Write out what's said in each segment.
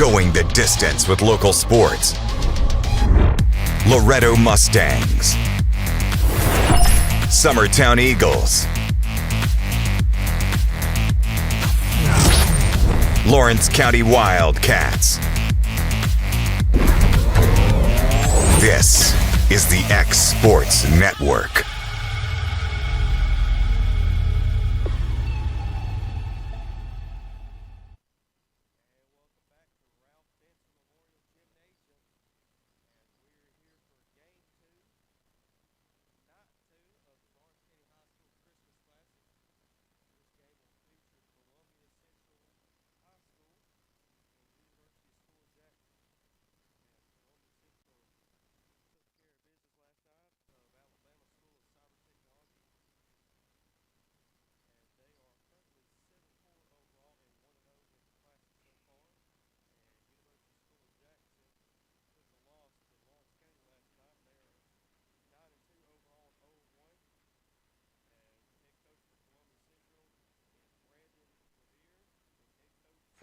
Going the distance with local sports. Loretto Mustangs. Summertown Eagles. Lawrence County Wildcats. This is the X Sports Network.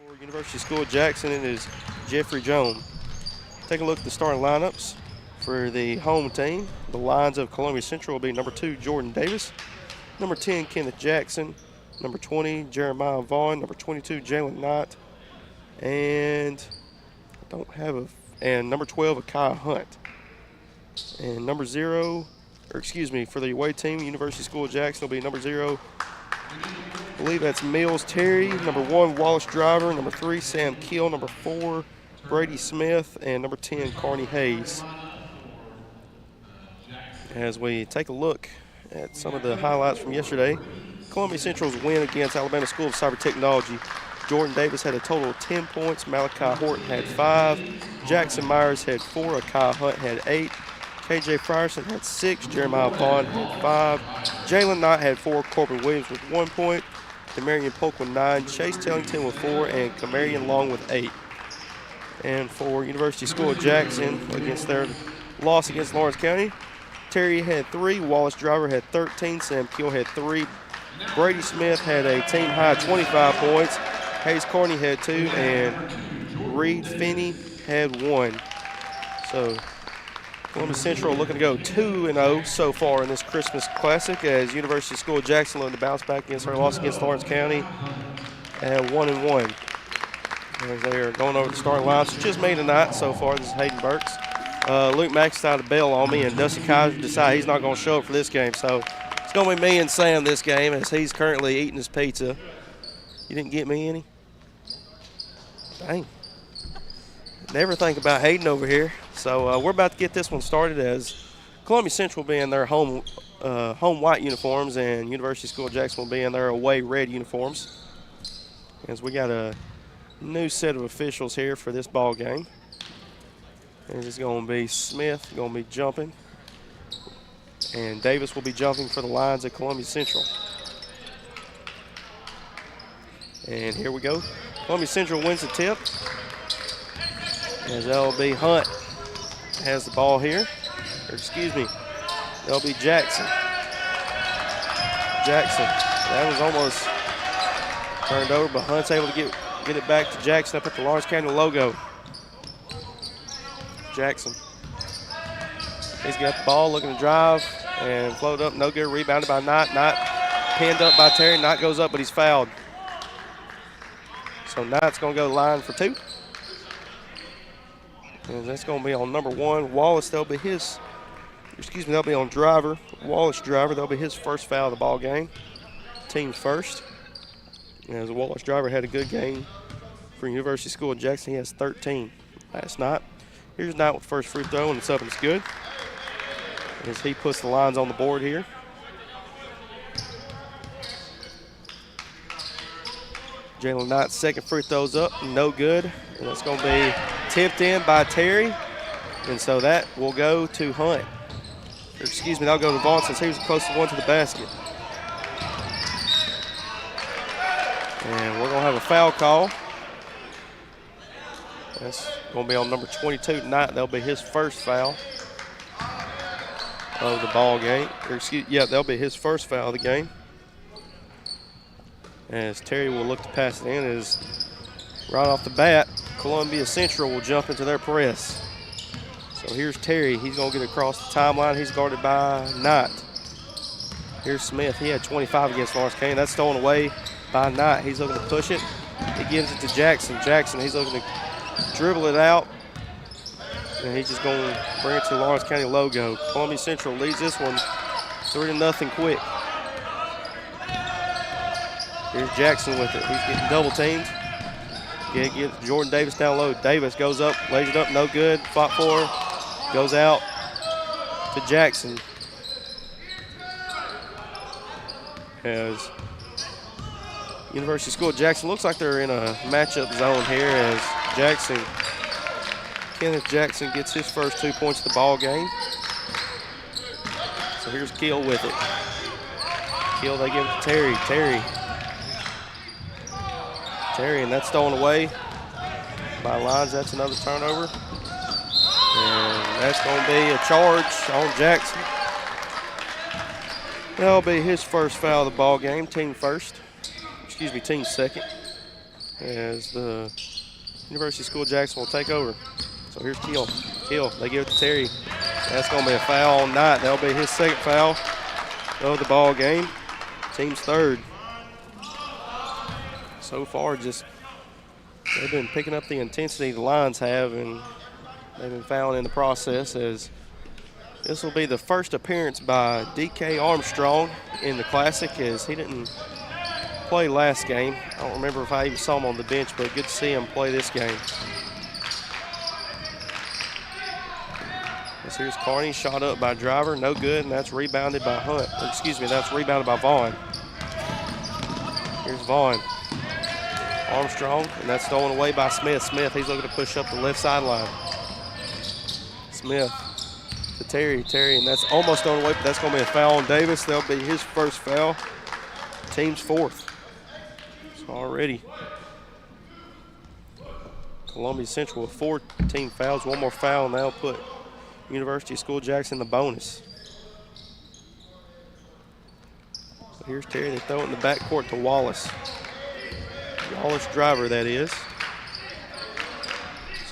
For University School of Jackson, it is Jeffrey Jones. Take a look at the starting lineups for the home team. The lines of Columbia Central will be number 2, Jordan Davis, number 10, Kenneth Jackson, number 20, Jeremiah Vaughn, number 22, Jalen Knight, and number 12, Akai Hunt. And number 0, for the away team, University School of Jackson will be number 0, I believe that's Mills Terry, number 1, Wallace Driver, number 3, Sam Keel, number 4, Brady Smith, and number 10, Carney Hayes. As we take a look at some of the highlights from yesterday, Columbia Central's win against Alabama School of Cyber Technology. Jordan Davis had a total of 10 points, Malachi Horton had 5, Jackson Myers had 4, Akai Hunt had 8, KJ Frierson had 6, Jeremiah Vaughn had 5, Jalen Knight had 4, Corbin Williams with 1 point, Demarion Polk with 9, Chase Tellington with 4, and Camarion Long with 8. And for University School of Jackson, against their loss against Lawrence County, Terry had 3, Wallace Driver had 13, Sam Keel had 3, Brady Smith had a team-high 25 points, Hayes Carney had 2, and Reed Finney had 1. So Columbia Central looking to go 2-0 so far in this Christmas Classic, as University School of Jackson looking to bounce back against their loss against Lawrence County at 1-1. As they are going over the starting lines, just me tonight so far. This is Hayden Burks. Luke Mack decided to bail on me, and Dusty Kaiser decided he's not going to show up for this game. So it's going to be me and Sam this game, as he's currently eating his pizza. You didn't get me any? Dang. Never think about Hayden over here. So we're about to get this one started, as Columbia Central will be in their home white uniforms, and University School of Jackson will be in their away red uniforms. As we got a new set of officials here for this ball game. And it's going to be Smith going to be jumping, and Davis will be jumping for the lines at Columbia Central. And here we go. Columbia Central wins the tip, as LB Hunt has the ball here. LB Jackson. That was almost turned over, but Hunt's able to get it back to Jackson up at the Lawrence County logo. Jackson. He's got the ball, looking to drive and float up. No good. Rebounded by Knight. Knight pinned up by Terry. Knight goes up, but he's fouled. So Knight's going to go to the line for 2. And that's going to be on number 1. Wallace, that'll be on Driver. Wallace Driver, that'll be his first foul of the ball game. Team's first. As Wallace Driver had a good game for University School of Jackson. He has 13 last night. Here's Knight with the first free throw, and it's up and it's good, as he puts the lines on the board here. Jalen Knight's second free throw's up, no good. And that's going to be tipped in by Terry. And so that will go to Hunt. That'll go to Vaughn, since he was the closest one to the basket. And we're going to have a foul call. That's going to be on number 22 tonight. That'll be his first foul of the ball game. That'll be his first foul of the game. As Terry will look to pass it in, is right off the bat, Columbia Central will jump into their press. So here's Terry. He's going to get across the timeline. He's guarded by Knight. Here's Smith. He had 25 against Lawrence County. That's stolen away by Knight. He's looking to push it. He gives it to Jackson. Jackson, he's looking to dribble it out. And he's just going to bring it to the Lawrence County logo. Columbia Central leads this one 3-0 quick. Here's Jackson with it. He's getting double teamed. Get Jordan Davis down low. Davis goes up, lays it up, no good. Fought for, goes out to Jackson. As University School of Jackson looks like they're in a matchup zone here as Kenneth Jackson gets his first 2 points of the ball game. So here's Keel with it. Keel, they give it to Terry, and that's stolen away by Lyons. That's another turnover. And that's going to be a charge on Jackson. That'll be his first foul of the ball game, team second, as the University School of Jackson will take over. So here's Keel, they give it to Terry. That's going to be a foul on Knight. That'll be his second foul of the ball game, team's third. So far, just they've been picking up the intensity the Lions have, and they've been fouling in the process, as this will be the first appearance by D.K. Armstrong in the Classic, as he didn't play last game. I don't remember if I even saw him on the bench, but good to see him play this game. Here's Carney, shot up by Driver, no good, and that's rebounded by that's rebounded by Vaughn. Here's Vaughn. Armstrong, and that's stolen away by Smith. Smith, he's looking to push up the left sideline. Smith to Terry, and that's almost stolen away, but that's going to be a foul on Davis. That'll be his first foul, team's fourth. So already Columbia Central with 4 team fouls, one more foul, and that'll put University School of Jackson in the bonus. So here's Terry, they throw it in the backcourt to Wallace. Driver, that is.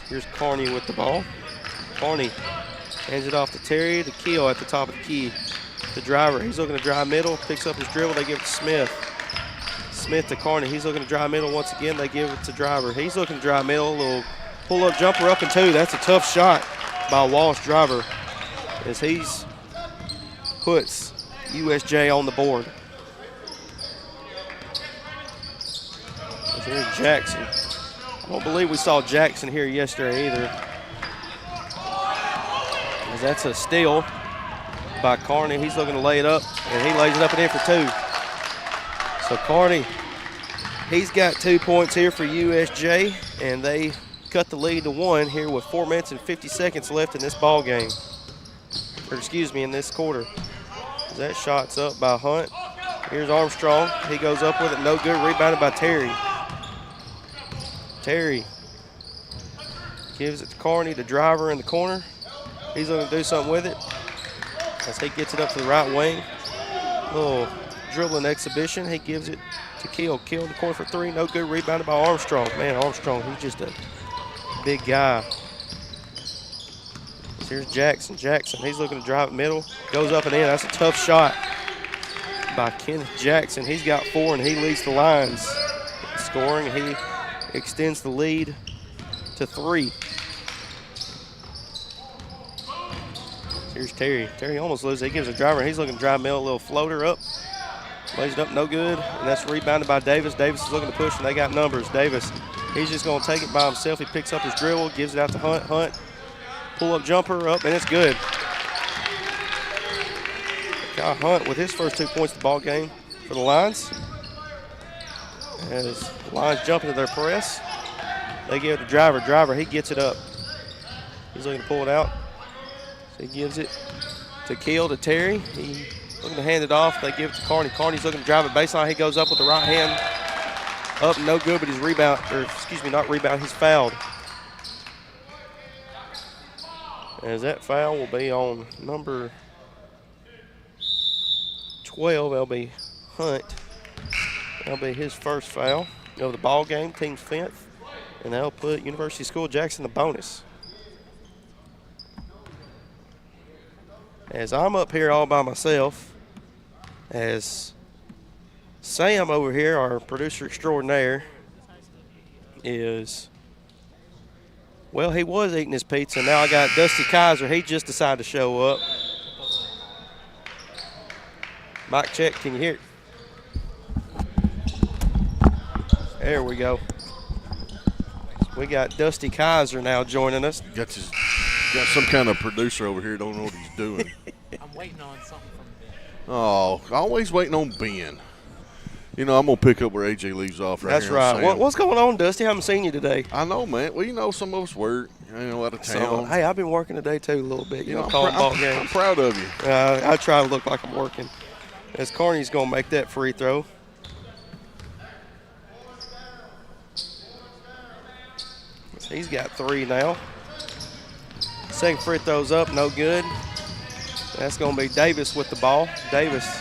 Here's Carney with the ball. Carney hands it off to Terry, to Keel at the top of the key. The Driver, he's looking to drive middle, picks up his dribble, they give it to Smith. Smith to Carney, he's looking to drive middle once again, they give it to Driver. He's looking to drive middle, a little pull-up jumper up and 2. That's a tough shot by Walsh Driver, as he's puts USJ on the board. Here's Jackson. I don't believe we saw Jackson here yesterday either, as that's a steal by Carney. He's looking to lay it up, and he lays it up and in for 2. So Carney, he's got 2 points here for USJ, and they cut the lead to 1 here with 4 minutes and 50 seconds left in this ball game, in this quarter. That shot's up by Hunt. Here's Armstrong. He goes up with it, no good. Rebounded by Terry. Terry gives it to Carney, the Driver in the corner. He's going to do something with it as he gets it up to the right wing. Little dribbling exhibition. He gives it to Keel. Keel in the corner for 3, no good. Rebounded by Armstrong. Man, Armstrong, he's just a big guy. Here's Jackson. He's looking to drive it middle. Goes up and in. That's a tough shot by Kenneth Jackson. He's got 4, and he leads the Lions in scoring. He extends the lead to 3. Here's Terry. Terry almost loses. He gives a Driver. He's looking to drive middle, a little floater up. Lays it up, no good. And that's rebounded by Davis. Davis is looking to push, and they got numbers. Davis, he's just going to take it by himself. He picks up his dribble, gives it out to Hunt. Hunt, pull-up jumper up, and it's good. Kyle Hunt with his first 2 points of the ball game for the Lions. As the Lions jump into their press, they give it to Driver. Driver, he gets it up. He's looking to pull it out. So he gives it to Keel, to Terry. He's looking to hand it off. They give it to Carney. Carney's looking to drive it baseline. He goes up with the right hand. Up, no good, but he's not rebound, he's fouled. As that foul will be on number 12, that'll be Hunt. That'll be his first foul of the ball game, team's 5th. and that'll put University School Jackson the bonus. As I'm up here all by myself, as Sam over here, our producer extraordinaire, is, well, he was eating his pizza. Now I got Dusty Kaiser. He just decided to show up. Mic check, can you hear it? There we go. We got Dusty Kaiser now joining us. Got some kind of producer over here, don't know what he's doing. I'm waiting on something from Ben. Oh, always waiting on Ben. You know, I'm going to pick up where AJ leaves off right That's here. right. What's going on, Dusty? Haven't seen you today. I know, man. Well, you know, some of us work, out of town. So, hey, I've been working today, too, a little bit. You know, calling ball I'm games. proud of you. I try to look like I'm working. As Carney's going to make that free throw. He's got 3 now. Second free throw's up, no good. That's going to be Davis with the ball. Davis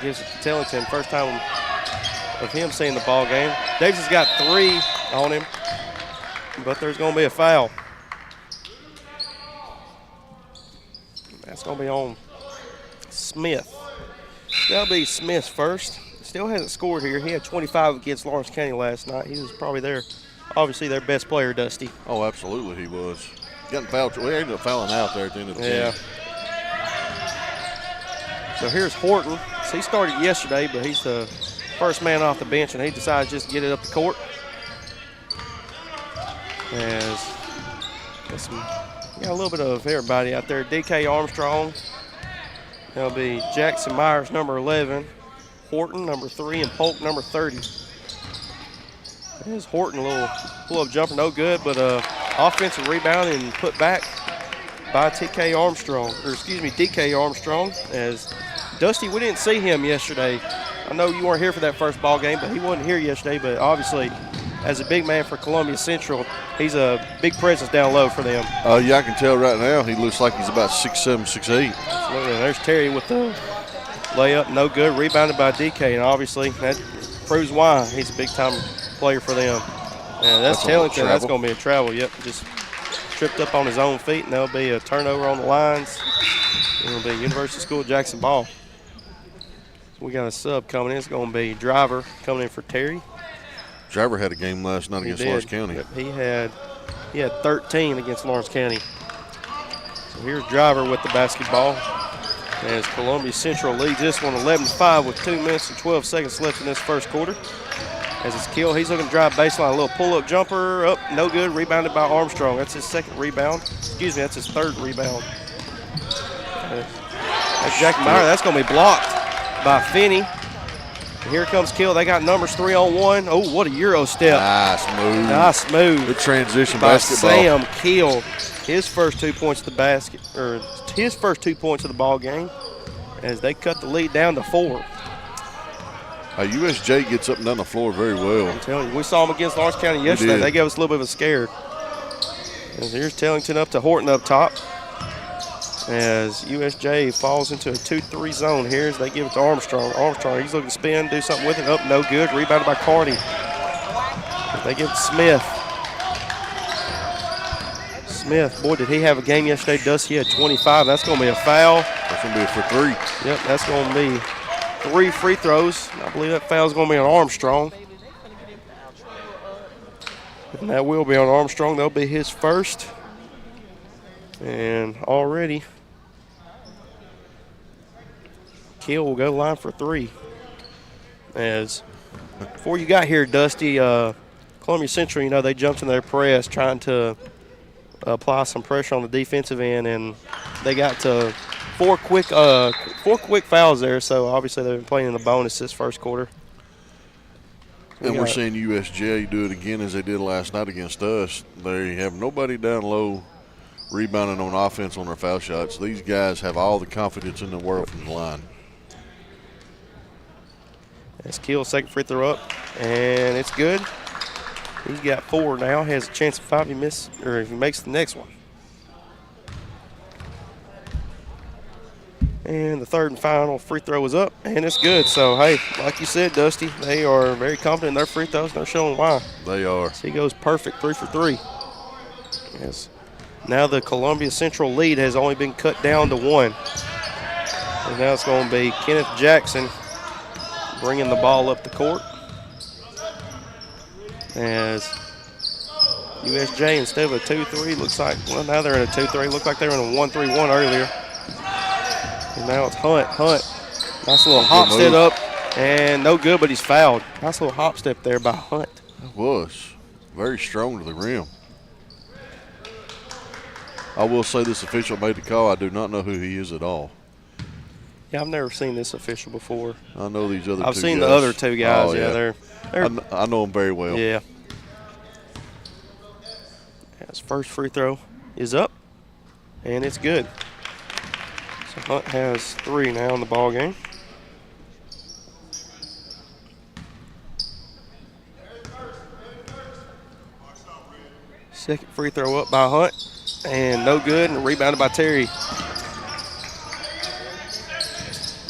gives it to Tellington. First time of him seeing the ball game. Davis has got 3 on him, but there's going to be a foul. That's going to be on Smith. That'll be Smith's first. Still hasn't scored here. He had 25 against Lawrence County last night. He was probably obviously their best player, Dusty. Oh, absolutely he was. Getting fouled. We ended up fouling out there at the end of the game. So here's Horton. So he started yesterday, but he's the first man off the bench, and he decided just to get it up the court. As got a little bit of everybody out there. DK Armstrong. That'll be Jackson Myers, number 11. Horton, number 3, and Polk, number 30. There's Horton, a little pull-up jumper, no good, but offensive rebound and put back by DK Armstrong. As Dusty, we didn't see him yesterday. I know you weren't here for that first ball game, but he wasn't here yesterday. But obviously, as a big man for Columbia Central, he's a big presence down low for them. Yeah, I can tell right now he looks like he's about 6'7", 6'8". Absolutely. There's Terry with the layup, no good, rebounded by DK, and obviously that proves why he's a big-time player for them. And that's Tellington. That's going to be a travel. Yep, just tripped up on his own feet, and there'll be a turnover on the lines. It'll be University School Jackson ball. So we got a sub coming in. It's going to be Driver coming in for Terry. Driver had a game last night against Lawrence County. Yep, he had 13 against Lawrence County. So here's Driver with the basketball. As Columbia Central leads this one 11-5 with 2 minutes and 12 seconds left in this first quarter. As it's Kill, he's looking to drive baseline, a little pull-up jumper, up, no good, rebounded by Armstrong. That's his second rebound. Excuse me, that's his third rebound. That's Jack Meyer. That's going to be blocked by Finney. And here comes Kill. They got numbers 3-on-1. Oh, what a Euro step. Nice move. Good transition by basketball. Sam Kill. His first 2 points of the basket, or his first 2 points of the ball game, as they cut the lead down to 4. USJ gets up and down the floor very well. I'm telling you, we saw them against Lawrence County yesterday. They gave us a little bit of a scare. As here's Tellington up to Horton up top. As USJ falls into a 2-3 zone here as they give it to Armstrong. Armstrong, he's looking to spin, do something with it. Up, no good. Rebounded by Carney. They give it to Smith. Smith, boy, did he have a game yesterday. Dusty had 25. That's going to be a foul. That's going to be a for 3. Yep, that's going to be 3 free throws. I believe that foul is going to be on Armstrong. And that will be on Armstrong. That'll be his first. And already, Kill will go line for 3. As before you got here, Dusty, Columbia Central, they jumped in their press trying to apply some pressure on the defensive end, and they got to 4 quick fouls there. So obviously they've been playing in the bonus this first quarter. And we're seeing USJ do it again as they did last night against us. They have nobody down low rebounding on offense on their foul shots. These guys have all the confidence in the world from the line. That's Kill, second free throw up, and it's good. He's got 4 now. Has a chance of 5 if he makes the next one. And the third and final free throw is up, and it's good. So, hey, like you said, Dusty, they are very confident in their free throws, and they're showing why. They are. So he goes perfect, 3 for 3. Yes. Now the Columbia Central lead has only been cut down to 1. And now it's going to be Kenneth Jackson bringing the ball up the court. As USJ, instead of a 2-3, looks like, well, now they're in a 2-3. Looked like they were in a 1-3-1 earlier. And now it's Hunt. Nice little hop step up, and no good, but he's fouled. Nice little hop step there by Hunt. It was very strong to the rim. I will say this official made the call. I do not know who he is at all. Yeah, I've never seen this official before. I know these other two guys. I've seen the other two guys. Oh, yeah, I know them very well. Yeah. His first free throw is up, and it's good. So Hunt has 3 now in the ball game. Second free throw up by Hunt, and no good, and rebounded by Terry.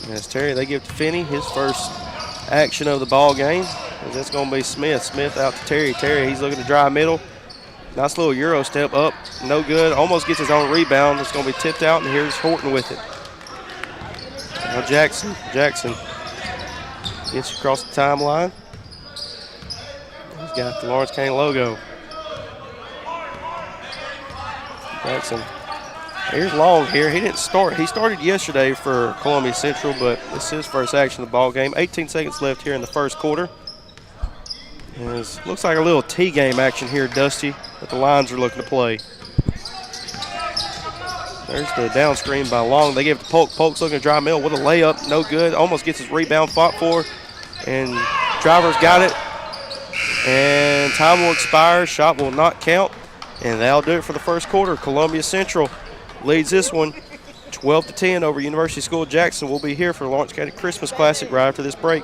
As Terry, they give to Finney his first action of the ball game. And that's going to be Smith. Smith out to Terry. Terry, he's looking to drive middle. Nice little Euro step up. No good. Almost gets his own rebound. It's going to be tipped out, and here's Horton with it. Now Jackson. Jackson gets across the timeline. He's got the Lawrence County logo. Jackson. Here's Long here. He didn't start. He started yesterday for Columbia Central, but this is his first action of the ball game. 18 seconds left here in the first quarter. Looks like a little T-game action here, Dusty, that the Lions are looking to play. There's the down screen by Long. They give it to Polk. Polk's looking to drive middle with a layup. No good. Almost gets his rebound, fought for. And Driver's got it. And time will expire. Shot will not count. And that'll do it for the first quarter. Columbia Central leads this one 12-10 over University School Jackson. We'll be here for Lawrence County Christmas Classic right after this break.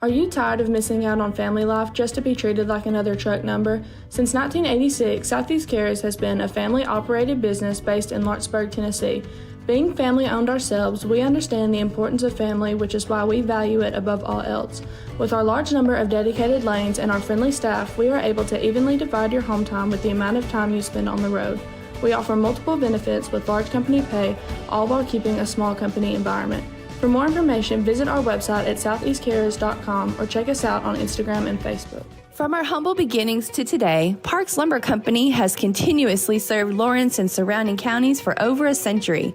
Are you tired of missing out on family life just to be treated like another truck number? Since 1986, Southeast Cares has been a family-operated business based in Lawrenceburg, Tennessee. Being family-owned ourselves, we understand the importance of family, which is why we value it above all else. With our large number of dedicated lanes and our friendly staff, we are able to evenly divide your home time with the amount of time you spend on the road. We offer multiple benefits with large company pay, all while keeping a small company environment. For more information, visit our website at southeastcarriers.com or check us out on Instagram and Facebook. From our humble beginnings to today, Parks Lumber Company has continuously served Lawrence and surrounding counties for over a century.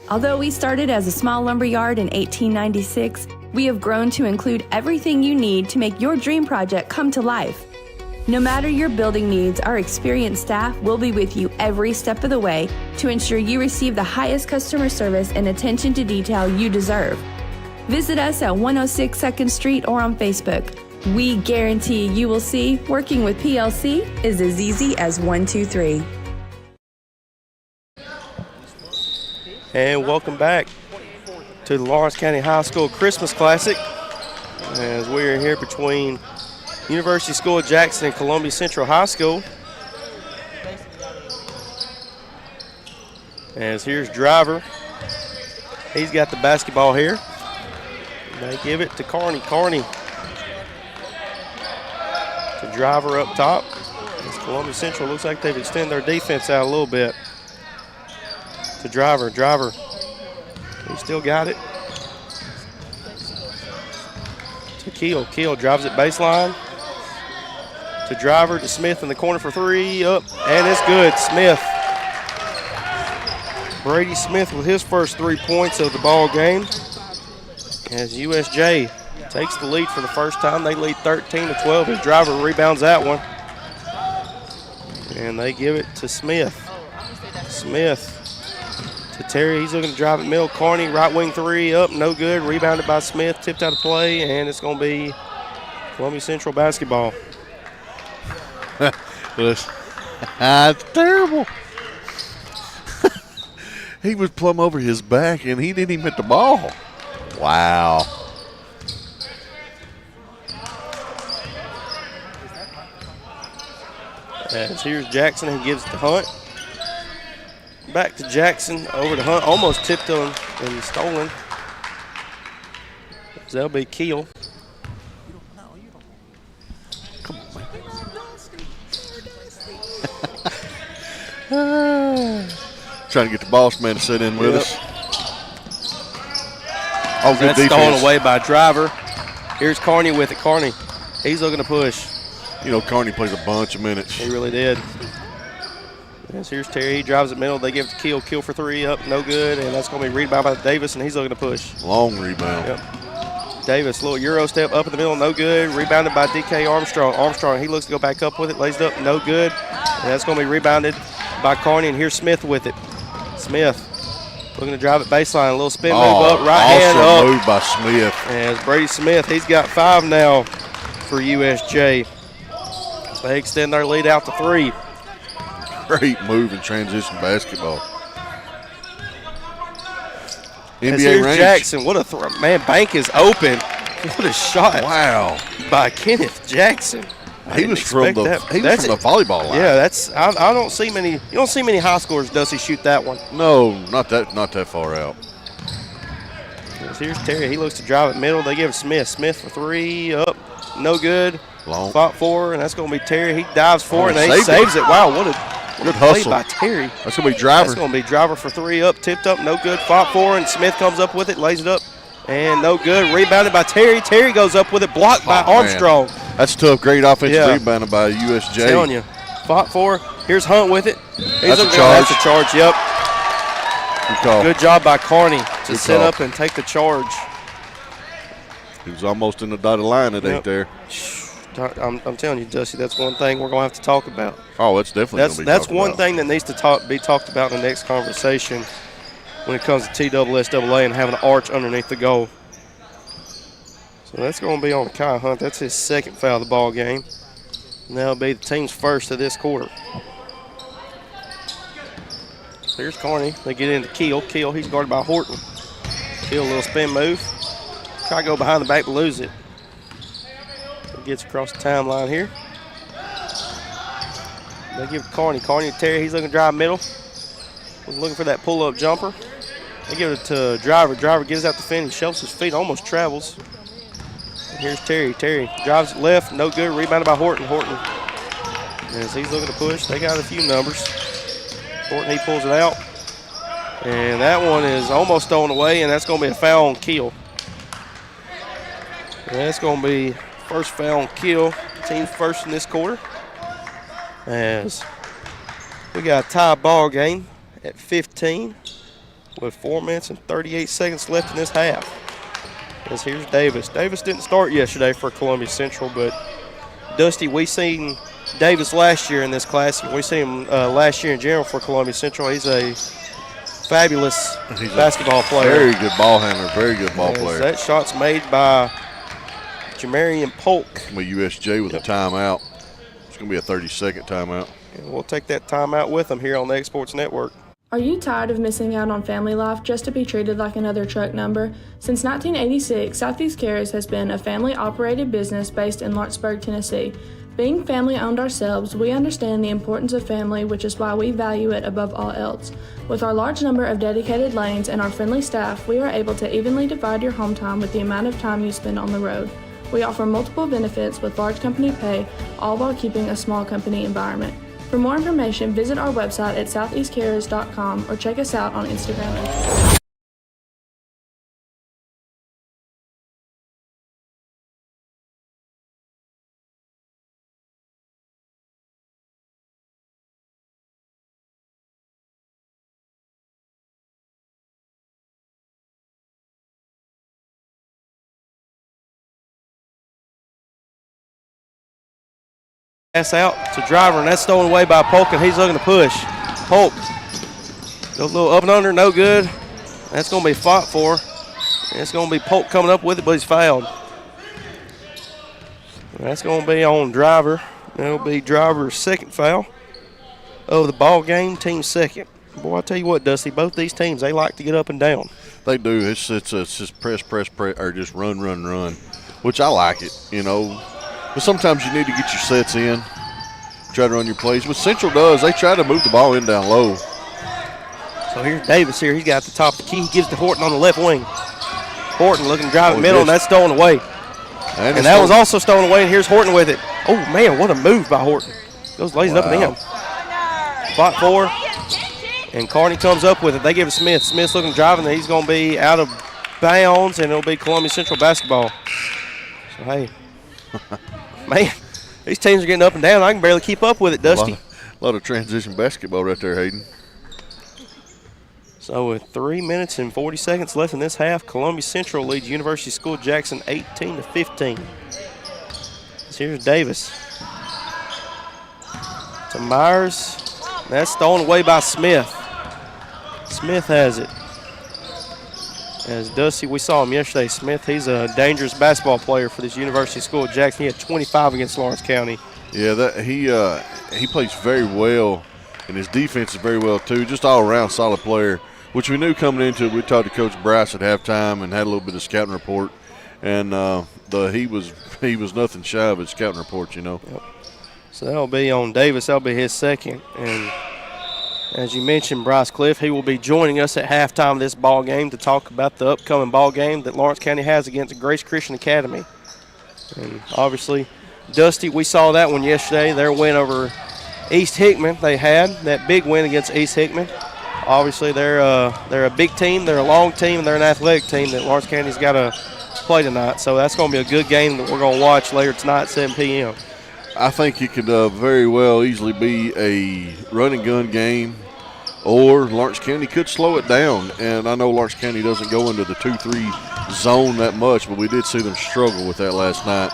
Although we started as a small lumber yard in 1896, we have grown to include everything you need to make your dream project come to life. No matter your building needs, our experienced staff will be with you every step of the way to ensure you receive the highest customer service and attention to detail you deserve. Visit us at 106 2nd Street or on Facebook. We guarantee you will see working with PLC is as easy as 1, 2, 3. And welcome back to the Lawrence County High School Christmas Classic as we are here between University School of Jackson and Columbia Central High School. As here's Driver. He's got the basketball here. They give it to Carney. Carney to Driver up top. As Columbia Central looks like they've extended their defense out a little bit. To Driver. Driver. He still got it. To Keel. Keel drives it baseline. To Driver, to Smith in the corner for 3, up, and it's good. Smith. Brady Smith with his first 3 points of the ball game. As USJ takes the lead for the first time. They lead 13-12 as Driver rebounds that one. And they give it to Smith. Smith to Terry. He's looking to drive it middle. Carney, right wing 3, up, no good. Rebounded by Smith, tipped out of play, and it's going to be Columbia Central basketball. That's terrible. He was plumb over his back, and he didn't even hit the ball. Wow. As here's Jackson who gives it to Hunt. Back to Jackson, over to Hunt, almost tipped on and stolen. So that'll be Keel. Trying to get the boss man to sit in with us. Oh, good That's defense. stolen away by Driver. Here's Carney with it. Carney, he's looking to push. You know, Carney plays a bunch of minutes. He really did. Yes, here's Terry. He drives it middle. They give it to Keel. Keel for three up, no good. And that's going to be rebounded by Davis, and he's looking to push. Long rebound. Yep. Davis, little Euro step up in the middle, no good. Rebounded by DK Armstrong. Armstrong, he looks to go back up with it. Lays it up, no good. And that's going to be rebounded by Carney. And here's Smith with it. Smith looking to drive it baseline. A little spin move up, right hand up. Awesome move by Smith. And it's Brady Smith. He's got 5 now for USJ. So they extend their lead out to 3. Great move in transition basketball. Here's NBA range. Jackson. What a throw. Man, bank is open. What a shot. Wow. By Kenneth Jackson. He was from the volleyball line. Yeah, that's I don't see many. You don't see many high scores. Does he shoot that one? No, not that far out. Here's Terry. He looks to drive it middle. They give Smith. Smith for 3 up, no good. Long. Fought 4, and that's going to be Terry. He dives for it, and he saved saves it. Wow, what a good play hustle by Terry. That's going to be Driver. That's going to be Driver for 3 up, tipped up, no good. Fought 4, and Smith comes up with it, lays it up, and no good. Rebounded by Terry. Terry goes up with it, blocked by Armstrong. Man. That's tough. Great offensive rebounding by USJ. I'm telling you. Fought 4. Here's Hunt with it. That's a charge. That's a charge, yep. Good call. Good job by Carney to Good set call. up and take the charge. He was almost in the dotted line today there. I'm telling you, Dusty, that's one thing we're going to have to talk about. Oh, it's definitely going to be That's talked one about. thing that needs to be talked about in the next conversation when it comes to TSSAA and having an arch underneath the goal. So that's going to be on Kai Hunt. That's his 2nd foul of the ball game. And that'll be the team's first of this quarter. Here's Carney. They get into Keel. Keel, he's guarded by Horton. Keel, a little spin move. Try to go behind the back but lose it. He gets across the timeline here. They give it to Carney. Carney to Terry. He's looking to drive middle. Was looking for that pull-up jumper. They give it to Driver. Driver gives out the finish. Shelves his feet, almost travels. And here's Terry. Terry drives it left. No good. Rebounded by Horton. Horton. As he's looking to push, they got a few numbers. Horton, he pulls it out. And that one is almost thrown away, and that's going to be a foul on Keel. And that's going to be first foul on Keel. Team's first in this quarter. As we got a tie ball game at 15 with 4 minutes and 38 seconds left in this half. As here's Davis. Davis didn't start yesterday for Columbia Central, but Dusty, we seen Davis last year in this classic. We seen him last year in general for Columbia Central. He's a fabulous basketball player. Very good ball handler, very good ball player. That shot's made by Jamarian Polk. With USJ with a timeout. It's going to be a 30-second timeout. And we'll take that timeout with them here on the X Sports Network. Are you tired of missing out on family life just to be treated like another truck number? Since 1986, Southeast Cares has been a family-operated business based in Lawrenceburg, Tennessee. Being family-owned ourselves, we understand the importance of family, which is why we value it above all else. With our large number of dedicated lanes and our friendly staff, we are able to evenly divide your home time with the amount of time you spend on the road. We offer multiple benefits with large company pay, all while keeping a small company environment. For more information, visit our website at southeastcarriers.com or check us out on Instagram. Pass out to Driver, and that's stolen away by Polk, and he's looking to push. Polk, goes a little up and under, no good. That's going to be fought for. And it's going to be Polk coming up with it, but he's fouled. And that's going to be on Driver. That'll be Driver's 2nd foul of the ball game, team 2nd. Boy, I tell you what, Dusty, both these teams, they like to get up and down. They do. It's just press, or just run, which I like it, you know. But sometimes you need to get your sets in, try to run your plays. What Central does, they try to move the ball in down low. So here's Davis here. He's got the top of the key. He gives to Horton on the left wing. Horton looking to drive Oh, middle, and yes. that's stolen away. And And that was also stolen away, and here's Horton with it. Oh, man, what a move by Horton. Goes lays it up at him. Spot 4, and Carney comes up with it. They give it Smith. Smith's looking to drive, and he's going to be out of bounds, and it'll be Columbia Central basketball. So, hey, man, these teams are getting up and down. I can barely keep up with it, Dusty. A lot of transition basketball right there, Hayden. So with 3 minutes and 40 seconds left in this half, Columbia Central leads University School Jackson 18-15. Here's Davis. To Myers. That's stolen away by Smith. Smith has it. As Dusty, we saw him yesterday. Smith, he's a dangerous basketball player for this University School Jackson. He had 25 against Lawrence County. Yeah, he plays very well, and his defense is very well too. Just all around solid player, which we knew coming into it. We talked to Coach Bryce at halftime and had a little bit of scouting report, and he was nothing shy of his scouting report, you know. Yep. So that'll be on Davis. That'll be his second. And as you mentioned, Bryce Cliff, he will be joining us at halftime of this ball game to talk about the upcoming ball game that Lawrence County has against Grace Christian Academy. And obviously, Dusty, we saw that one yesterday. Their win over East Hickman. They had that big win against East Hickman. Obviously, they're a big team. They're a long team. And they're an athletic team that Lawrence County's got to play tonight. So that's going to be a good game that we're going to watch later tonight at 7 p.m. I think it could very well easily be a run and gun game, or Lawrence County could slow it down. And I know Lawrence County doesn't go into the 2-3 zone that much, but we did see them struggle with that last night.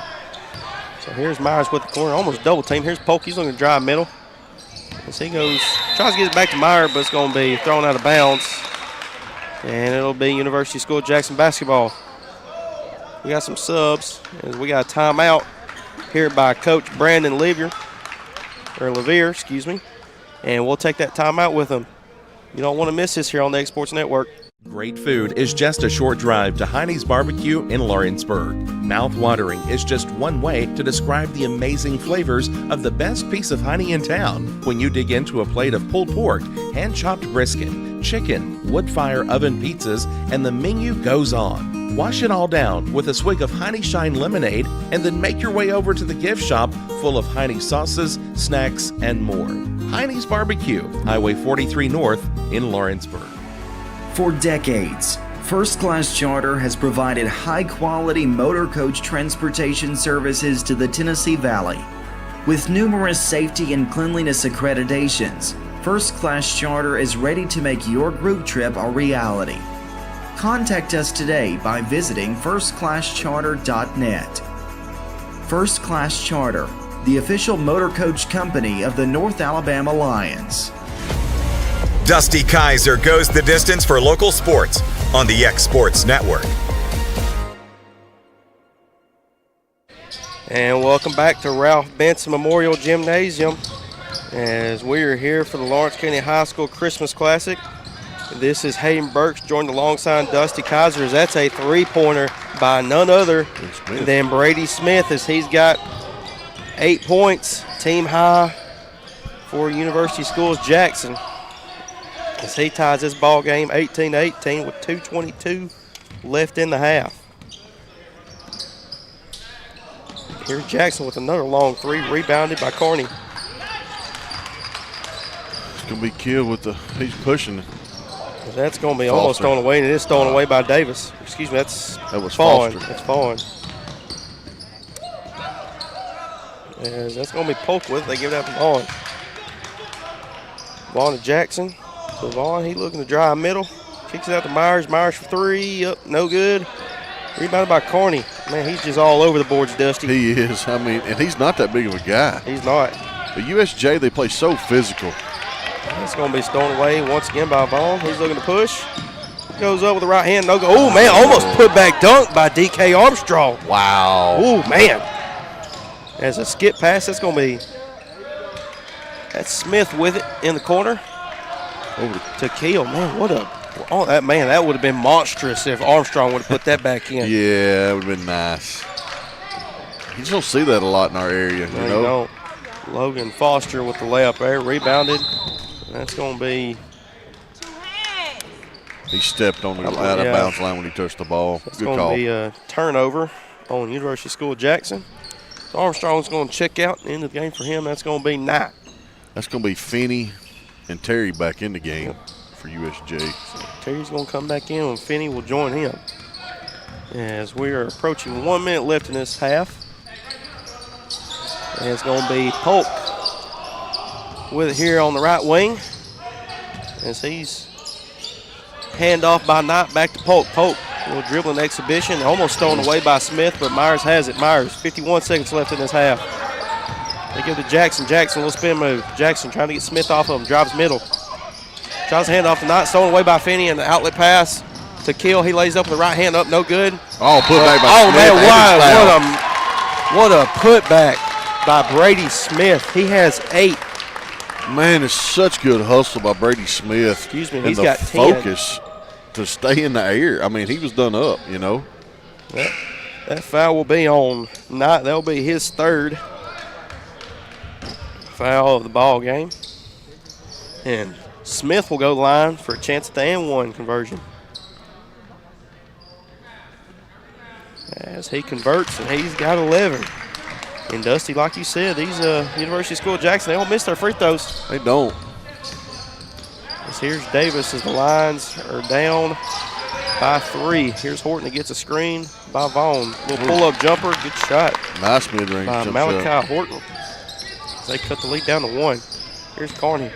So here's Myers with the corner, almost double team. Here's Polk. He's looking to drive middle. As he goes, tries to get it back to Meyer, but it's going to be thrown out of bounds. And it'll be University School Jackson basketball. We got some subs, as we got a timeout here by Coach Brandon Levier, excuse me. And we'll take that timeout with him. You don't want to miss this here on the X Sports Network. Great food is just a short drive to Heine's Barbecue in Lawrenceburg. Mouth-watering is just one way to describe the amazing flavors of the best piece of Heine in town. When you dig into a plate of pulled pork, hand-chopped brisket, chicken, wood-fire oven pizzas, and the menu goes on. Wash it all down with a swig of Heine Shine lemonade, and then make your way over to the gift shop full of Heine sauces, snacks, and more. Heine's Barbecue, Highway 43 North in Lawrenceburg. For decades, First Class Charter has provided high-quality motor coach transportation services to the Tennessee Valley. With numerous safety and cleanliness accreditations, First Class Charter is ready to make your group trip a reality. Contact us today by visiting firstclasscharter.net. First Class Charter, the official motor coach company of the North Alabama Lions. Dusty Kaiser goes the distance for local sports on the X Sports Network. And welcome back to Ralph Benson Memorial Gymnasium as we are here for the Lawrence County High School Christmas Classic. This is Hayden Burks joined alongside Dusty Kaiser. That's a three-pointer by none other than Brady Smith, as he's got 8 points, team high for University Schools Jackson. As he ties this ball game 18-18 with 2:22 left in the half. Here's Jackson with another long three, rebounded by Carney. It's going to be killed with he's pushing. That's going to be almost stolen away, and it is stolen away by Davis. Excuse me, that was Fawn. Foster. That's Fawn. As that's going to be Polk with it. They give it out to Vaughn. Vaughn to Jackson. So Vaughn, he looking to drive middle. Kicks it out to Myers. Myers for three. Up, no good. Rebounded by Carney. Man, he's just all over the boards, Dusty. He is. I mean, and he's not that big of a guy. He's not. But USJ, they play so physical. It's going to be stolen away once again by Vaughn. He's looking to push. Goes up with the right hand. No go. Oh, man, almost put back dunk by D.K. Armstrong. Wow. Oh, man. As a skip pass, that's going to be – that's Smith with it in the corner. Over to Keel. Man, what a – oh, that would have been monstrous if Armstrong would have put that back in. Yeah, that would have been nice. You just don't see that a lot in our area, No, you know? you don't. Logan Foster with the layup there. Rebounded. That's going to be He stepped on the out of bounds line when he touched the ball. It's Good going call. to be a turnover on University School Jackson. Armstrong's going to check out. End of the game for him. That's going to be Knight. That's going to be Finney and Terry back in the game for USJ. So Terry's going to come back in and Finney will join him. As we are approaching 1 minute left in this half. And it's going to be Polk with it here on the right wing. As he's hand off by Knight back to Polk. Polk, a little dribbling exhibition, almost stolen away by Smith, but Myers has it. Myers, 51 seconds left in this half. They give to Jackson. Jackson, a little spin move. Jackson trying to get Smith off of him, drives middle. Tries to hand off to Knight, stolen away by Finney, and the outlet pass to Kill. He lays up with the right hand up, no good. Oh, put back by Smith. Man, wow, what a putback by Brady Smith. He has 8. Man, it's such good hustle by Brady Smith. Excuse me, and he's the got 10. focus to stay in the air. I mean, he was done up, you know. That foul will be on Knight. That'll be his third foul of the ball game. And Smith will go to the line for a chance at the and-one conversion. As he converts, and he's got 11. And Dusty, like you said, these University School Jackson, they don't miss their free throws. They don't. As here's Davis as the lines are down by 3. Here's Horton that gets a screen by Vaughn. Little pull-up jumper, good shot. Nice mid-range by jump Malachi shot. Horton. They cut the lead down to 1. Here's Carney.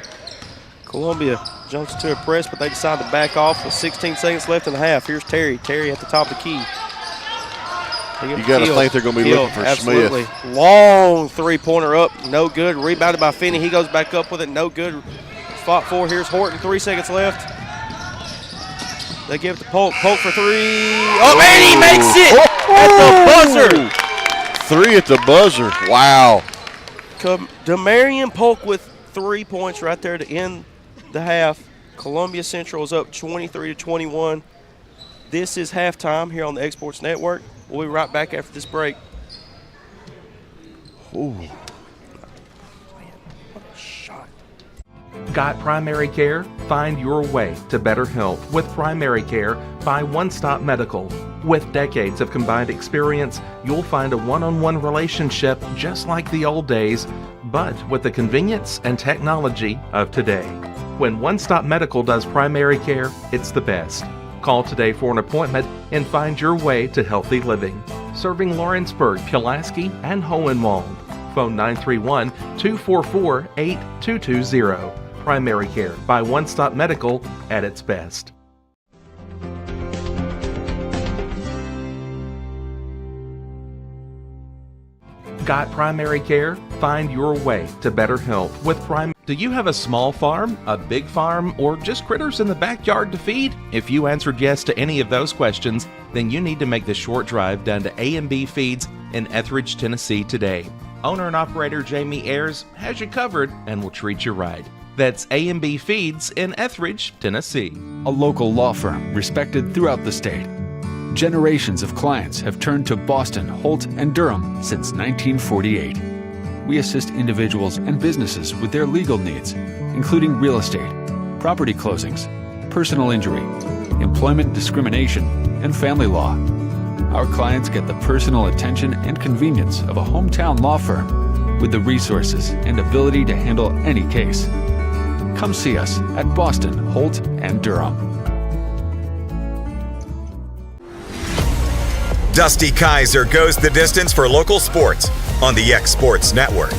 Columbia jumps to a press, but they decide to back off with 16 seconds left in the half. Here's Terry. Terry at the top of the key. You got to think they're going to be looking for absolutely. Smith. Long three-pointer up, no good. Rebounded by Finney. He goes back up with it, no good. Fought for. Here's Horton, 3 seconds left. They give it to Polk. Polk for 3. Oh, and he makes it at the buzzer. 3 at the buzzer. Wow. Demarion Polk with 3 points right there to end the half. Columbia Central is up 23-21. This is halftime here on the Exports Network. We'll be right back after this break. Ooh. Man, what a shot. Got primary care? Find your way to better health with primary care by One Stop Medical. With decades of combined experience, you'll find a one-on-one relationship just like the old days, but with the convenience and technology of today. When One Stop Medical does primary care, it's the best. Call today for an appointment and find your way to healthy living. Serving Lawrenceburg, Pulaski, and Hohenwald. Phone 931-244-8220. Primary care by One Stop Medical at its best. Got primary care? Find your way to better health with Do you have a small farm, a big farm, or just critters in the backyard to feed? If you answered yes to any of those questions, then you need to make the short drive down to A&B Feeds in Etheridge, Tennessee today. Owner and operator Jamie Ayers has you covered and will treat you right. That's A&B Feeds in Etheridge, Tennessee. A local law firm respected throughout the state. Generations of clients have turned to Boston, Holt, and Durham since 1948. We assist individuals and businesses with their legal needs, including real estate, property closings, personal injury, employment discrimination, and family law. Our clients get the personal attention and convenience of a hometown law firm with the resources and ability to handle any case. Come see us at Boston, Holt, and Durham. Dusty Kaiser goes the distance for local sports on the X Sports Network.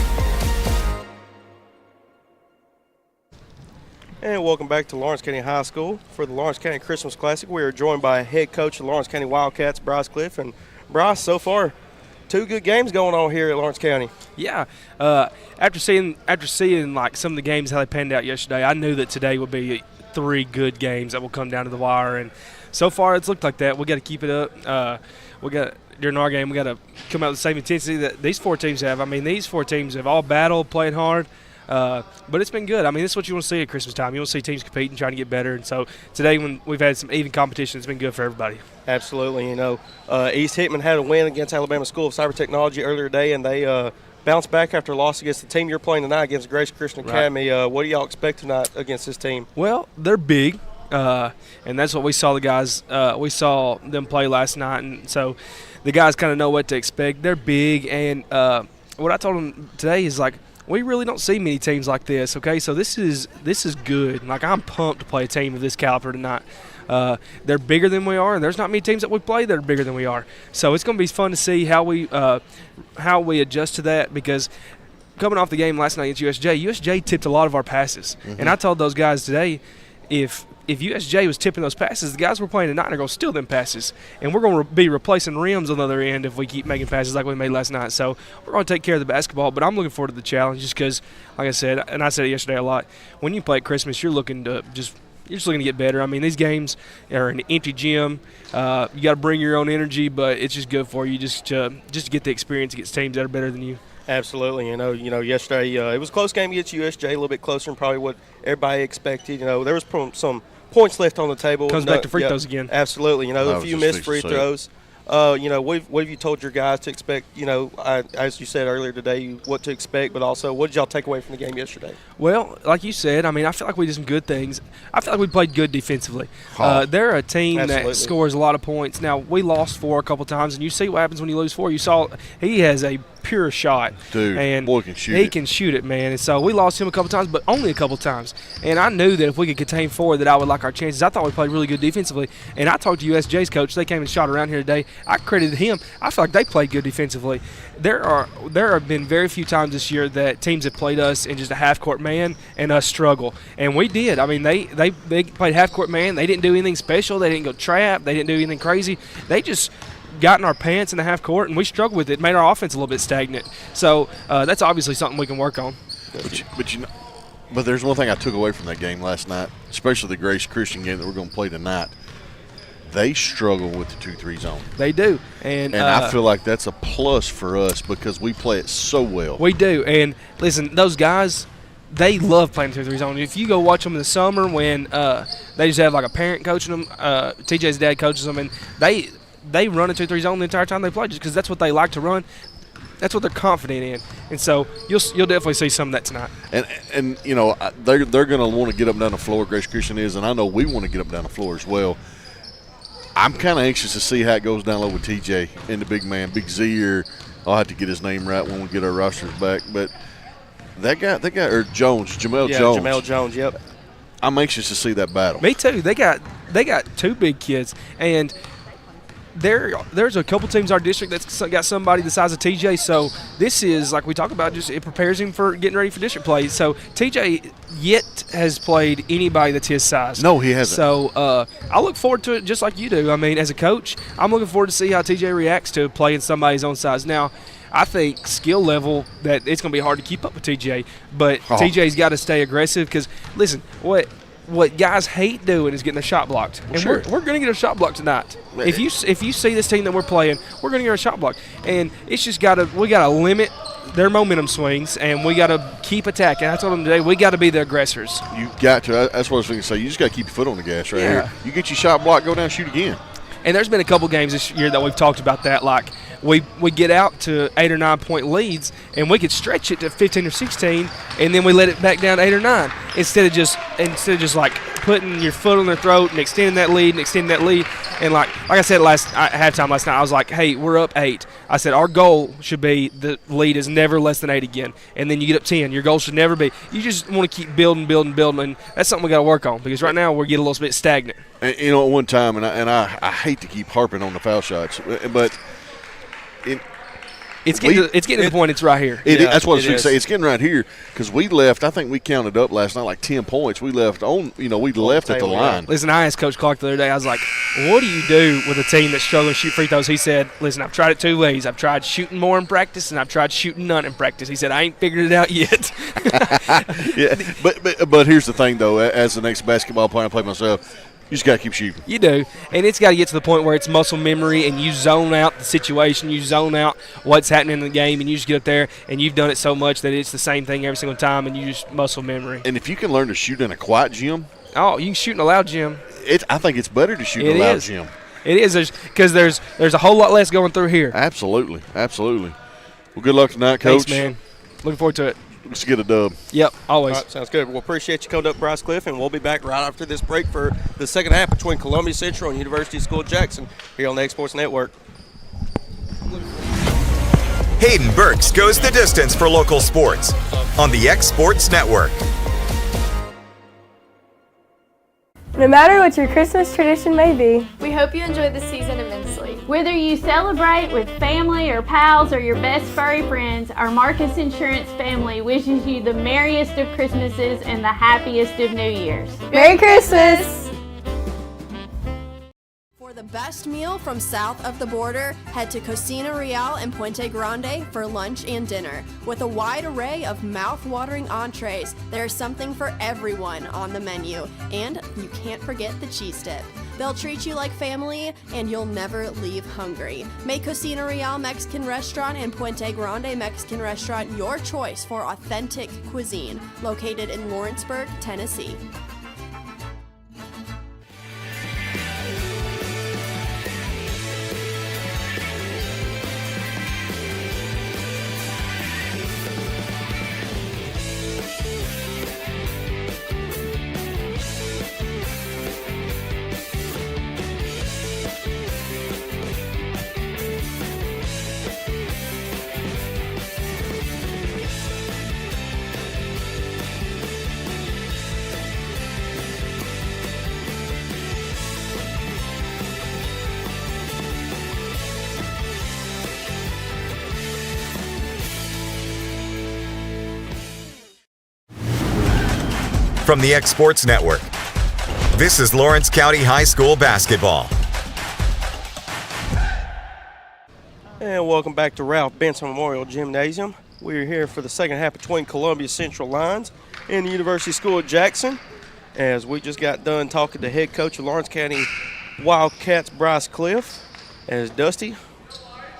And welcome back to Lawrence County High School for the Lawrence County Christmas Classic. We are joined by head coach of the Lawrence County Wildcats, Bryce Cliff. And Bryce, so far, 2 good games going on here at Lawrence County. Yeah, after seeing like some of the games how they panned out yesterday, I knew that today would be 3 good games that will come down to the wire, and so far it's looked like that. We got to keep it up. During our game, we got to come out with the same intensity that these 4 teams have. I mean, these 4 teams have all battled, played hard, but it's been good. I mean, this is what you want to see at Christmas time. You want to see teams competing, trying to get better, and so today when we've had some even competition, it's been good for everybody. Absolutely. You know, East Hickman had a win against Alabama School of Cyber Technology earlier today, and they bounced back after a loss against the team you're playing tonight against Grace Christian Academy. What do y'all expect tonight against this team? Well, they're big. and that's what we saw the guys. We saw them play last night, and so the guys kind of know what to expect. They're big, and what I told them today is like, we really don't see many teams like this. Okay, so this is good. Like, I'm pumped to play a team of this caliber tonight. They're bigger than we are, and there's not many teams that we play that are bigger than we are. So it's going to be fun to see how we adjust to that, because coming off the game last night against USJ tipped a lot of our passes. Mm-hmm. And I told those guys today, if USJ was tipping those passes, the guys we're playing tonight are going to steal them passes. And we're going to be replacing rims on the other end if we keep making passes like we made last night. So we're going to take care of the basketball, but I'm looking forward to the challenge just because, like I said, and I said it yesterday a lot, when you play at Christmas, you're just looking to get better. I mean, these games are an empty gym. You got to bring your own energy, but it's just good for you just to get the experience against teams that are better than you. Absolutely. You know, yesterday it was a close game against USJ, a little bit closer than probably what everybody expected. You know, there was some points left on the table. Comes back to free throws again. Absolutely. You know, a few missed free throws. You know, what have you told your guys to expect? You know, as you said earlier today, what to expect, but also what did y'all take away from the game yesterday? Well, like you said, I mean, I feel like we did some good things. I feel like we played good defensively. They're a team that scores a lot of points. Now, we lost 4 a couple times, and you see what happens when you lose 4. You saw he has a pure shot. Dude, and boy can shoot he can shoot it, man. And so we lost him a couple times, but only a couple times. And I knew that if we could contain 4, that I would like our chances. I thought we played really good defensively. And I talked to USJ's coach. They came and shot around here today. I credited him. I feel like they played good defensively. There have been very few times this year that teams have played us in just a half-court man and us struggle. And we did. I mean, they played half-court man. They didn't do anything special. They didn't go trap. They didn't do anything crazy. They just got in our pants in the half court, and we struggled with it. It made our offense a little bit stagnant. So that's obviously something we can work on. But there's one thing I took away from that game last night, especially the Grace Christian game that we're going to play tonight. They struggle with the 2-3 zone. They do. And I feel like that's a plus for us because we play it so well. We do. And, listen, those guys, they love playing 2-3 zone. If you go watch them in the summer when they just have like a parent coaching them, TJ's dad coaches them, and they run a 2-3 zone the entire time they play just because that's what they like to run. That's what they're confident in. And so you'll definitely see some of that tonight. And you know, they're going to want to get up and down the floor, Grace Christian is, and I know we want to get up and down the floor as well. I'm kind of anxious to see how it goes down low with TJ and the big man, Big Z. I'll have to get his name right when we get our rosters back. But that guy, or Jones, Jamel Jones. Jamel Jones, yep. I'm anxious to see that battle. Me too. They got 2 big kids, and there's a couple teams in our district that's got somebody the size of TJ. So this is, like we talk about, just it prepares him for getting ready for district play. So TJ yet has played anybody that's his size. No, he hasn't. So I look forward to it just like you do. I mean, as a coach, I'm looking forward to see how TJ reacts to playing somebody's own size. Now, I think skill level that it's going to be hard to keep up with TJ, but TJ's got to stay aggressive because, listen, what guys hate doing is getting a shot blocked. And we're going to get a shot blocked tonight. If you see this team that we're playing, we're going to get a shot blocked. And it's just we got to limit their momentum swings, and we got to keep attacking. I told them today, we got to be the aggressors. You got to. That's what I was going to say. You just got to keep your foot on the gas right here. You get your shot blocked, go down, shoot again. And there's been a couple games this year that we've talked about that, like we get out to 8 or 9 point leads, and we could stretch it to 15 or 16, and then we let it back down to 8 or 9 instead of just like putting your foot on their throat and extending that lead. And like I said at halftime last night, I was like, hey, we're up 8. I said our goal should be the lead is never less than 8 again, and then you get up 10. Your goal should never be. You just want to keep building, and that's something we got to work on because right now we're getting a little bit stagnant. And, you know, at one time, and I hate to keep harping on the foul shots, but it's getting to the point. It's right here. That's what I was going to say. It's getting right here because we left. I think we counted up last night like 10 points. We left on. You know, we left at the line. Listen, I asked Coach Clark the other day. I was like, "What do you do with a team that's struggling to shoot free throws?" He said, "Listen, I've tried it 2 ways. I've tried shooting more in practice, and I've tried shooting none in practice." He said, "I ain't figured it out yet." Yeah, but here's the thing though. As the next basketball player I play myself. You just got to keep shooting. You do. And it's got to get to the point where it's muscle memory and you zone out the situation, you zone out what's happening in the game, and you just get up there and you've done it so much that it's the same thing every single time and you just muscle memory. And if you can learn to shoot in a quiet gym. Oh, you can shoot in a loud gym. I think it's better to shoot in a loud gym. It is because there's a whole lot less going through here. Absolutely. Well, good luck tonight, Coach. Thanks, man. Looking forward to it. Let's get a dub. Yep, always. All right, sounds good. We'll appreciate you coming up, Bryce Cliff, and we'll be back right after this break for the second half between Columbia Central and University School Jackson here on the X Sports Network. Hayden Burks goes the distance for local sports on the X Sports Network. No matter what your Christmas tradition may be, we hope you enjoy the season immensely. Whether you celebrate with family or pals or your best furry friends, our Marcus Insurance family wishes you the merriest of Christmases and the happiest of New Years. Merry Christmas! For the best meal from south of the border, head to Cocina Real in Puente Grande for lunch and dinner. With a wide array of mouth-watering entrees, there's something for everyone on the menu. And you can't forget the cheese dip. They'll treat you like family, and you'll never leave hungry. Make Cocina Real Mexican Restaurant and Puente Grande Mexican Restaurant your choice for authentic cuisine, located in Lawrenceburg, Tennessee. From the X Sports Network, this is Lawrence County High School basketball. And welcome back to Ralph Benson Memorial Gymnasium. We're here for the second half between Columbia Central Lions and the University School of Jackson. As we just got done talking to head coach of Lawrence County Wildcats, Bryce Cliff. As Dusty,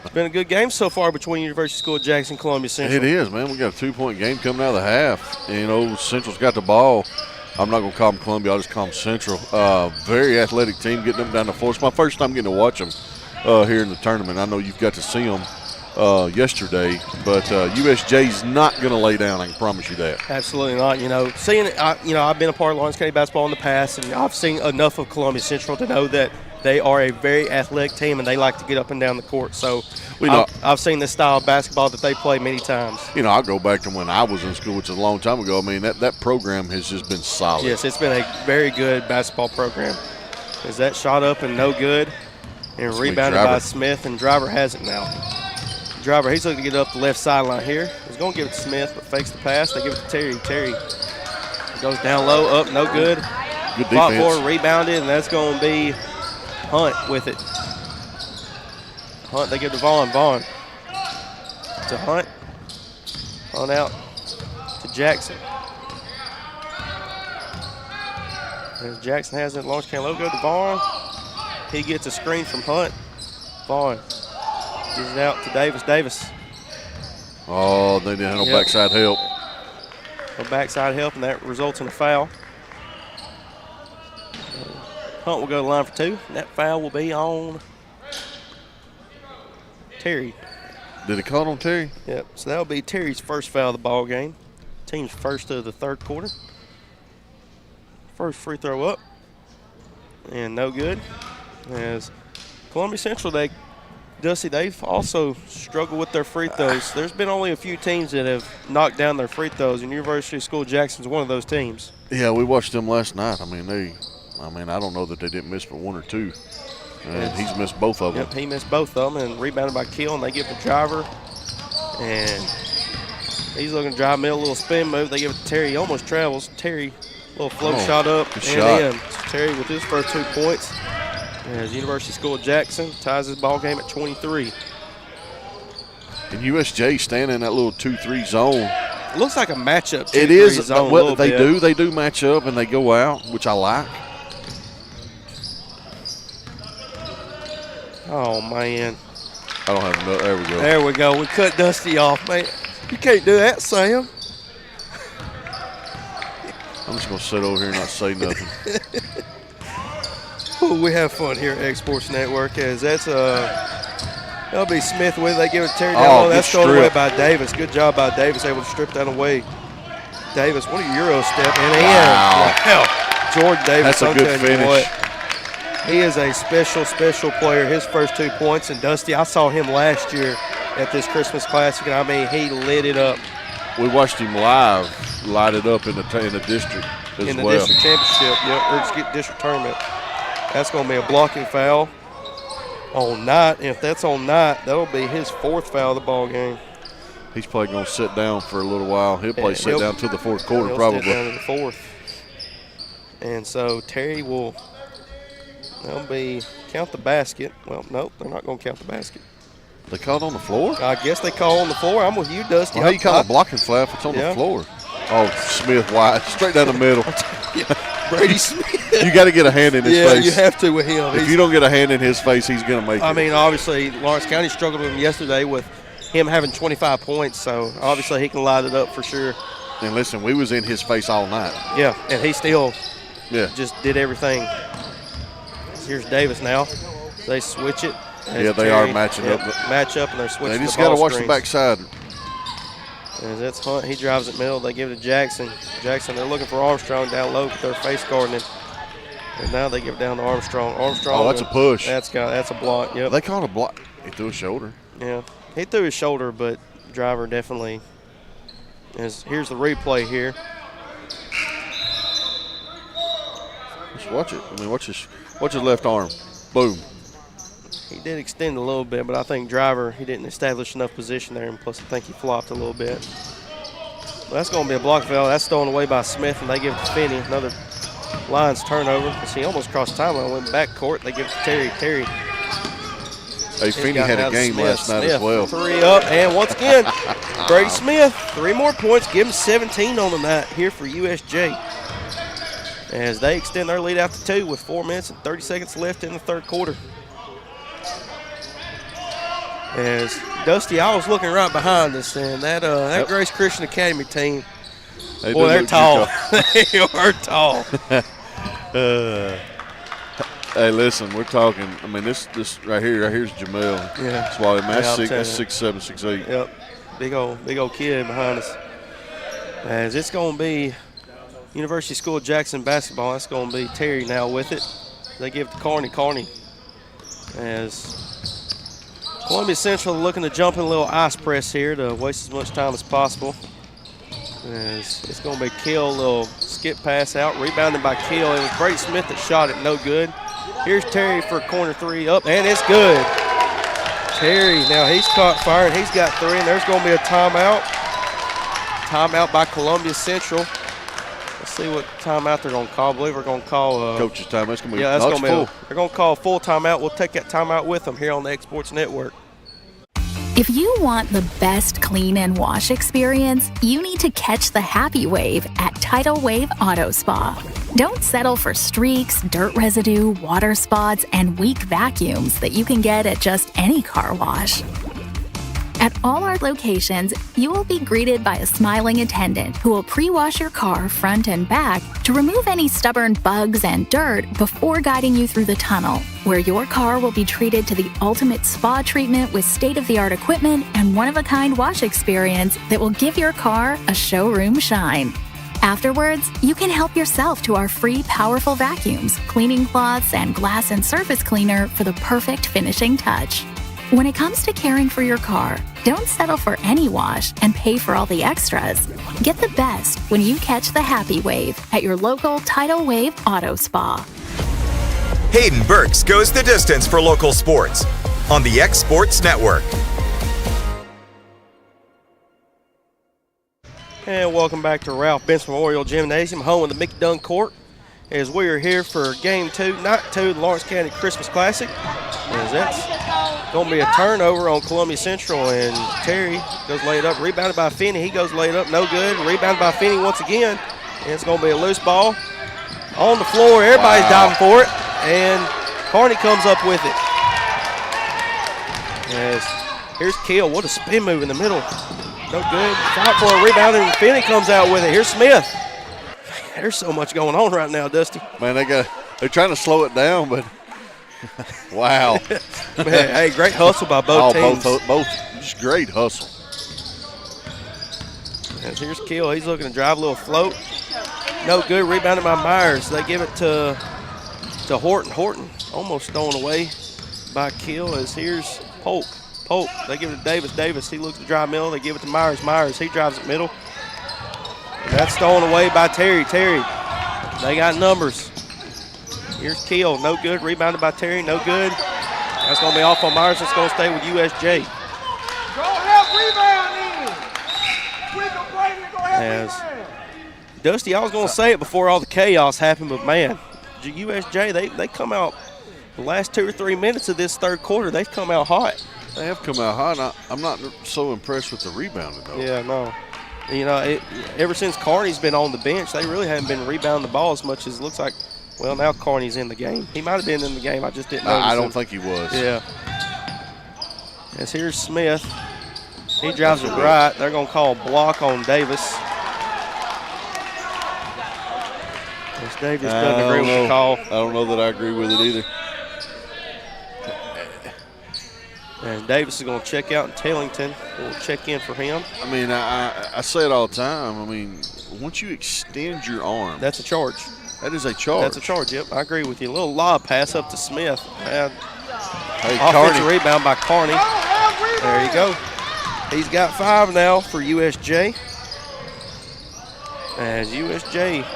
it's been a good game so far between University School of Jackson and Columbia Central. It is, man. We got a 2-point game coming out of the half. And, you know, Central's got the ball. I'm not going to call them Columbia. I'll just call them Central. Very athletic team, getting them down the floor. It's my first time getting to watch them here in the tournament. I know you've got to see them yesterday, but USJ's not going to lay down. I can promise you that. Absolutely not. You know, I've been a part of Lawrence County basketball in the past, and I've seen enough of Columbia Central to know that they are a very athletic team, and they like to get up and down the court. So I've seen this style of basketball that they play many times. You know, I'll go back to when I was in school, which is a long time ago. I mean, that program has just been solid. Yes, it's been a very good basketball program. Is that shot up and no good, and rebounded by Smith, and Driver has it now. Driver, he's looking to get up the left sideline here. He's going to give it to Smith, but fakes the pass. They give it to Terry. Terry goes down low, up, no good. Good defense. Fought for, rebounded, and that's going to be Hunt with it. Hunt, they give to Vaughn. Vaughn to Hunt. Hunt out to Jackson. As Jackson has that Lawrence County logo to Vaughn. He gets a screen from Hunt. Vaughn gives it out to Davis. Davis. Oh, they didn't have no backside help. No backside help, and that results in a foul. Hunt will go to the line for two, and that foul will be on Terry. Did he call it on Terry? Yep, so that will be Terry's first foul of the ball game. Team's first of the third quarter. First free throw up, and no good. As Columbia Central, they've also struggled with their free throws. There's been only a few teams that have knocked down their free throws, and University School of Jackson's one of those teams. Yeah, we watched them last night. I don't know that they didn't miss but one or two. And he's missed both of them. Yep, he missed both of them and rebounded by Keel, and they give the Driver. And he's looking to drive middle, little spin move. They give it to Terry. He almost travels. Terry, little float shot up and in. So Terry with his first 2 points. As University School of Jackson ties his ball game at 23. And USJ staying in that little 2-3 zone. It looks like a matchup. It is what they do. They do match up and they go out, which I like. Oh, man. I don't have enough. There we go. There we go. We cut Dusty off, man. You can't do that, Sam. I'm just going to sit over here and not say nothing. Ooh, we have fun here at X Sports Network, as that's That'll be Smith with it. They give it to Terry down low. That's thrown away by Davis. Good job by Davis, able to strip that away. Davis, what a Euro step and in. Wow. Jordan Davis, that's a good finish. He is a special player. His first 2 points. And Dusty, I saw him last year at this Christmas Classic, and I mean, he lit it up. We watched him live, light it up in the district as well. In the district championship, or district tournament. That's going to be a blocking foul on Knight. And if that's on Knight, that'll be his 4th foul of the ball game. He's probably going to sit down for a little while. He'll probably sit down to the 4th quarter, probably. Sit down to the 4th. And so Terry will. They'll be count the basket. Well, no, they're not going to count the basket. They called on the floor? I guess they call on the floor. I'm with you, Dusty. Well, how you call a blocking foul if it's on the floor? Oh, Smith wide, straight down the middle. Brady Smith. You got to get a hand in his face. Yeah, you have to with him. If you don't get a hand in his face, he's going to make it. I mean, obviously, Lawrence County struggled with him yesterday with him having 25 points, so obviously he can light it up for sure. And listen, we was in his face all night. Yeah, and he still just did everything. Here's Davis now. They switch it. Yeah, they are matching up. Match up, and they're switching. They just got to watch the backside. As that's Hunt. He drives it middle. They give it to Jackson. Jackson, they're looking for Armstrong down low, but they're face guarding him. And now they give it down to Armstrong. Armstrong. Oh, that's a push. That's a block. Yep. They called a block. He threw his shoulder. Yeah, he threw his shoulder, but driver definitely. Here's the replay here. Just watch it. I mean, watch his left arm. Boom. He did extend a little bit, but I think driver, he didn't establish enough position there, and plus I think he flopped a little bit. Well, that's going to be a block foul. That's thrown away by Smith, and they give it to Finney. Another Lions turnover. He almost crossed the timeline, went back court. They give it to Terry. Hey, Finney had a game last night as well. 3 up, and once again, Brady Smith, 3 more points, give him 17 on the night here for USJ. As they extend their lead out to 2 with 4 minutes and 30 seconds left in the 3rd quarter. As Dusty, I was looking right behind us, and that Grace Christian Academy team, they're tall. They are tall. Hey, listen, we're talking. I mean, this right here's Jamel. Yeah. Swally, man, that's 6'7", 6'8". Yep. Big old kid behind us. As it's going to be University School of Jackson basketball. That's going to be Terry now with it. They give it to Carney. As Columbia Central looking to jump in a little ice press here to waste as much time as possible. As it's going to be Kill, a little skip pass out, rebounded by Kill. It was Brady Smith that shot it, no good. Here's Terry for corner 3 up, and it's good. Terry, now he's caught fire, and he's got 3, and there's going to be a timeout. Timeout by Columbia Central. Let's see what timeout they're going to call. I believe we're going to call coach's timeout. It's going to be that's going to be full. They're going to call a full timeout. We'll take that timeout with them here on the Exports Network. If you want the best clean and wash experience, you need to catch the happy wave at Tidal Wave Auto Spa. Don't settle for streaks, dirt residue, water spots, and weak vacuums that you can get at just any car wash. At all our locations, you will be greeted by a smiling attendant who will pre-wash your car front and back to remove any stubborn bugs and dirt before guiding you through the tunnel, where your car will be treated to the ultimate spa treatment with state-of-the-art equipment and one-of-a-kind wash experience that will give your car a showroom shine. Afterwards, you can help yourself to our free powerful vacuums, cleaning cloths, and glass and surface cleaner for the perfect finishing touch. When it comes to caring for your car, don't settle for any wash and pay for all the extras. Get the best when you catch the happy wave at your local Tidal Wave Auto Spa. Hayden Burks goes the distance for local sports on the X Sports Network. And welcome back to Ralph Benson Memorial Gymnasium, home of the Mickey Dunn Court, as we are here for Game 2, Night 2, the Lawrence County Christmas Classic. As that's going to be a turnover on Columbia Central, and Terry goes laid up, rebounded by Finney. He goes laid up, no good. Rebounded by Finney once again, and it's going to be a loose ball on the floor. Everybody's diving for it, and Carney comes up with it. As here's Kill. What a spin move in the middle. No good. Out for a rebound, and Finney comes out with it. Here's Smith. There's so much going on right now, Dusty. Man, they're trying to slow it down, but Wow. Man, hey, great hustle by both teams. Both just great hustle. And here's Kill. He's looking to drive a little float. No good. Rebounded by Myers. They give it to Horton. Horton almost thrown away by Kill. As here's Polk. They give it to Davis. He looks to drive middle. They give it to Myers. He drives it middle. And that's thrown away by Terry. They got numbers. Here's Kill. No good. Rebounded by Terry. No good. That's going to be off on Myers. It's going to stay with USJ. As Dusty, I was going to say it before all the chaos happened, but man, USJ, they come out the last 2 or 3 minutes of this third quarter, they've come out hot. They have come out hot. I'm not so impressed with the rebounding, though. Yeah, no. You know, ever since Carney's been on the bench, they really haven't been rebounding the ball as much as it looks like. Well, now Carney's in the game. He might have been in the game. I just didn't notice I don't think he was. Yeah. As here's Smith. He drives it right. They're going to call a block on Davis. As Davis doesn't agree with the call. I don't know that I agree with it either. And Davis is going to check out, and Tellington will check in for him. I mean, I say it all the time. I mean, once you extend your arm. That's a charge. That is a charge. That's a charge, yep. I agree with you. A little lob pass up to Smith. Offensive rebound by Carney. There you go. He's got 5 now for USJ. As USJ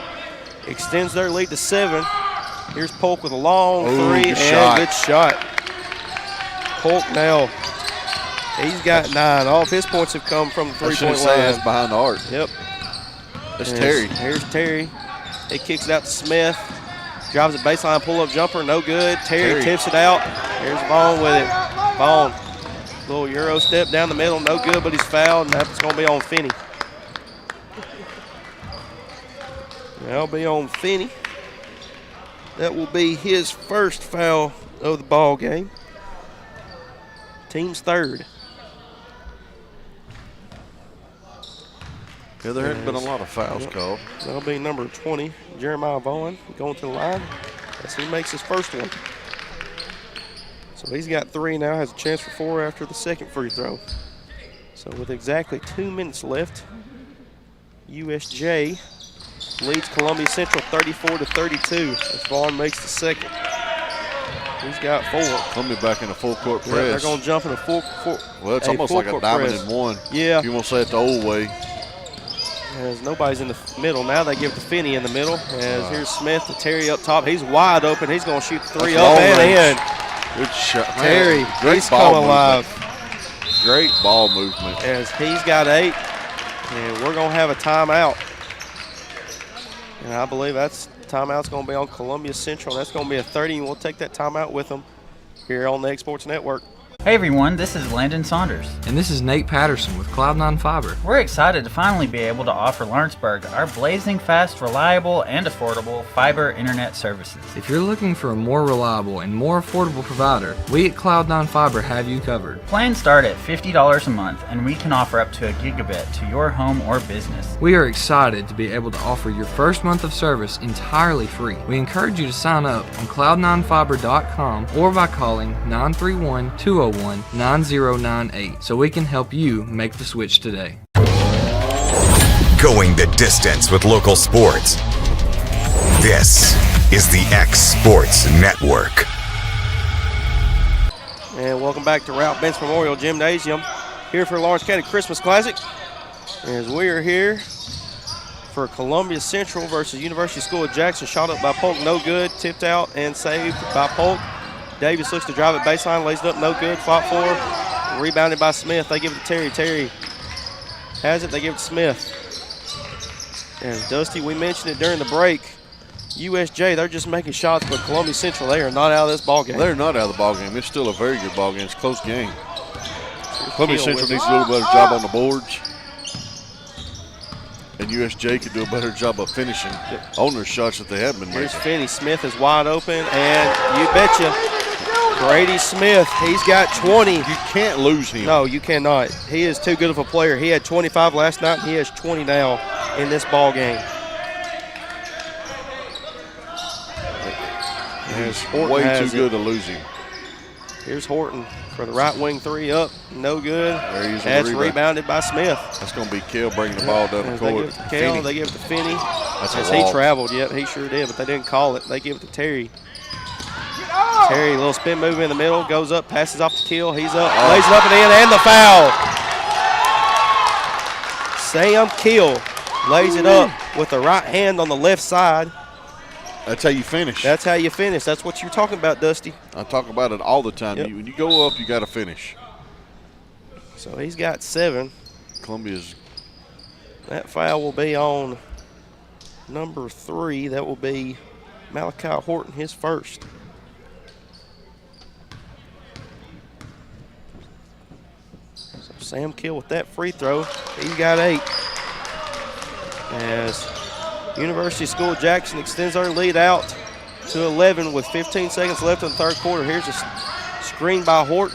extends their lead to 7. Here's Polk with a long 3 and good shot. Polk now, he's got 9. All of his points have come from the three-point line. That's behind the arc. Yep. That's Terry. Here's Terry. He kicks it out to Smith. Drives a baseline pull-up jumper, no good. Terry tips it out. Here's Vaughn with it. Vaughn, little Euro step down the middle, no good, but he's fouled, and that's going to be on Finney. That'll be on Finney. That will be his first foul of the ball game. Team's third. Yeah, there hadn't been a lot of fouls called. That'll be number 20, Jeremiah Vaughn, going to the line as he makes his first one. So he's got 3 now, has a chance for 4 after the second free throw. So with exactly 2 minutes left, USJ leads Columbia Central 34-32 as Vaughn makes the second. He's got 4. Columbia back in a full court press. Yeah, they're going to jump in a full court. Well, it's almost like a diamond in one. Yeah. You want to say it the old way. As nobody's in the middle. Now they give it to Finney in the middle. As here's Smith to Terry up top. He's wide open. He's going to shoot 3 up and in. Good shot. Terry, great he's coming alive. Great ball movement. As he's got 8. And we're going to have a timeout. And I believe that's timeout's going to be on Columbia Central. That's going to be a 30, and we'll take that timeout with them here on the Egg Sports Network. Hey everyone, this is Landon Saunders. And this is Nate Patterson with Cloud9 Fiber. We're excited to finally be able to offer Lawrenceburg our blazing fast, reliable, and affordable fiber internet services. If you're looking for a more reliable and more affordable provider, we at Cloud9 Fiber have you covered. Plans start at $50 a month, and we can offer up to a gigabit to your home or business. We are excited to be able to offer your first month of service entirely free. We encourage you to sign up on cloud9fiber.com or by calling 931-201-9098 so we can help you make the switch today. Going the distance with local sports. This is the X Sports Network. And welcome back to Ralph Benz Memorial Gymnasium here for Lawrence County Christmas Classic. As we are here for Columbia Central versus University School of Jackson. Shot up by Polk, no good. Tipped out and saved by Polk. Davis looks to drive it baseline, lays it up, no good. Fought for, rebounded by Smith. They give it to Terry. Terry has it, they give it to Smith. And Dusty, we mentioned it during the break. USJ, they're just making shots, but Columbia Central, they are not out of this ball game. They're not out of the ball game. It's still a very good ball game. It's a close game. Columbia Central needs a little better job on the boards. And USJ could do a better job of finishing on their shots that they have been making. Here's Finney. Smith is wide open, and you betcha, Grady Smith, he's got 20. You can't lose him. No, you cannot. He is too good of a player. He had 25 last night, and he has 20 now in this ball game. He's way too good to lose him. Here's Horton for the right wing three up. No good. That's rebounded by Smith. That's going to be Kell bringing the ball down the court. They give it to Finney. As he traveled, yep, he sure did, but they didn't call it. They give it to Terry. Terry, a little spin move in the middle, goes up, passes off to Kell. He's up, lays it up and in, and the foul. Sam Kell lays it up with the right hand on the left side. That's how you finish. That's how you finish. That's what you're talking about, Dusty. I talk about it all the time. Yep. When you go up, you got to finish. So he's got 7. Columbia's. That foul will be on number 3. That will be Malachi Horton, his first. So Sam Kell with that free throw. He's got 8. As University School Jackson extends their lead out to 11 with 15 seconds left in the third quarter. Here's a screen by Moore.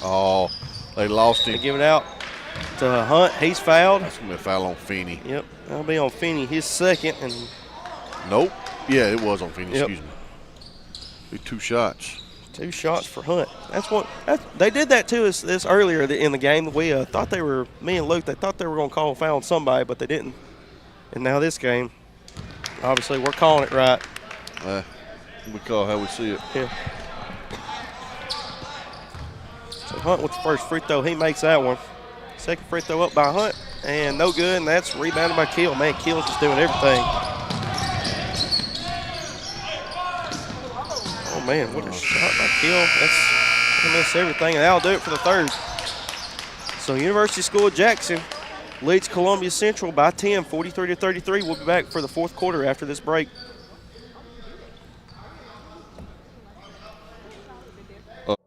Oh, they lost him. They give it out to Hunt. He's fouled. That's going to be a foul on Finney. Yep, that'll be on Finney, his second. And nope. Yeah, it was on Finney, excuse me. Be 2 shots. 2 shots for Hunt. They did that to us this earlier in the game. We thought me and Luke, they thought they were going to call a foul on somebody, but they didn't. And now this game, obviously we're calling it right. We call how we see it. Yeah. So Hunt with the first free throw, he makes that one. Second free throw up by Hunt, and no good, and that's rebounded by Kell. Man, Kell's just doing everything. Oh, man, what a shot by Kell. That's going to miss everything, and that'll do it for the third. So University School Jackson leads Columbia Central by 10, 43-33. We'll be back for the fourth quarter after this break.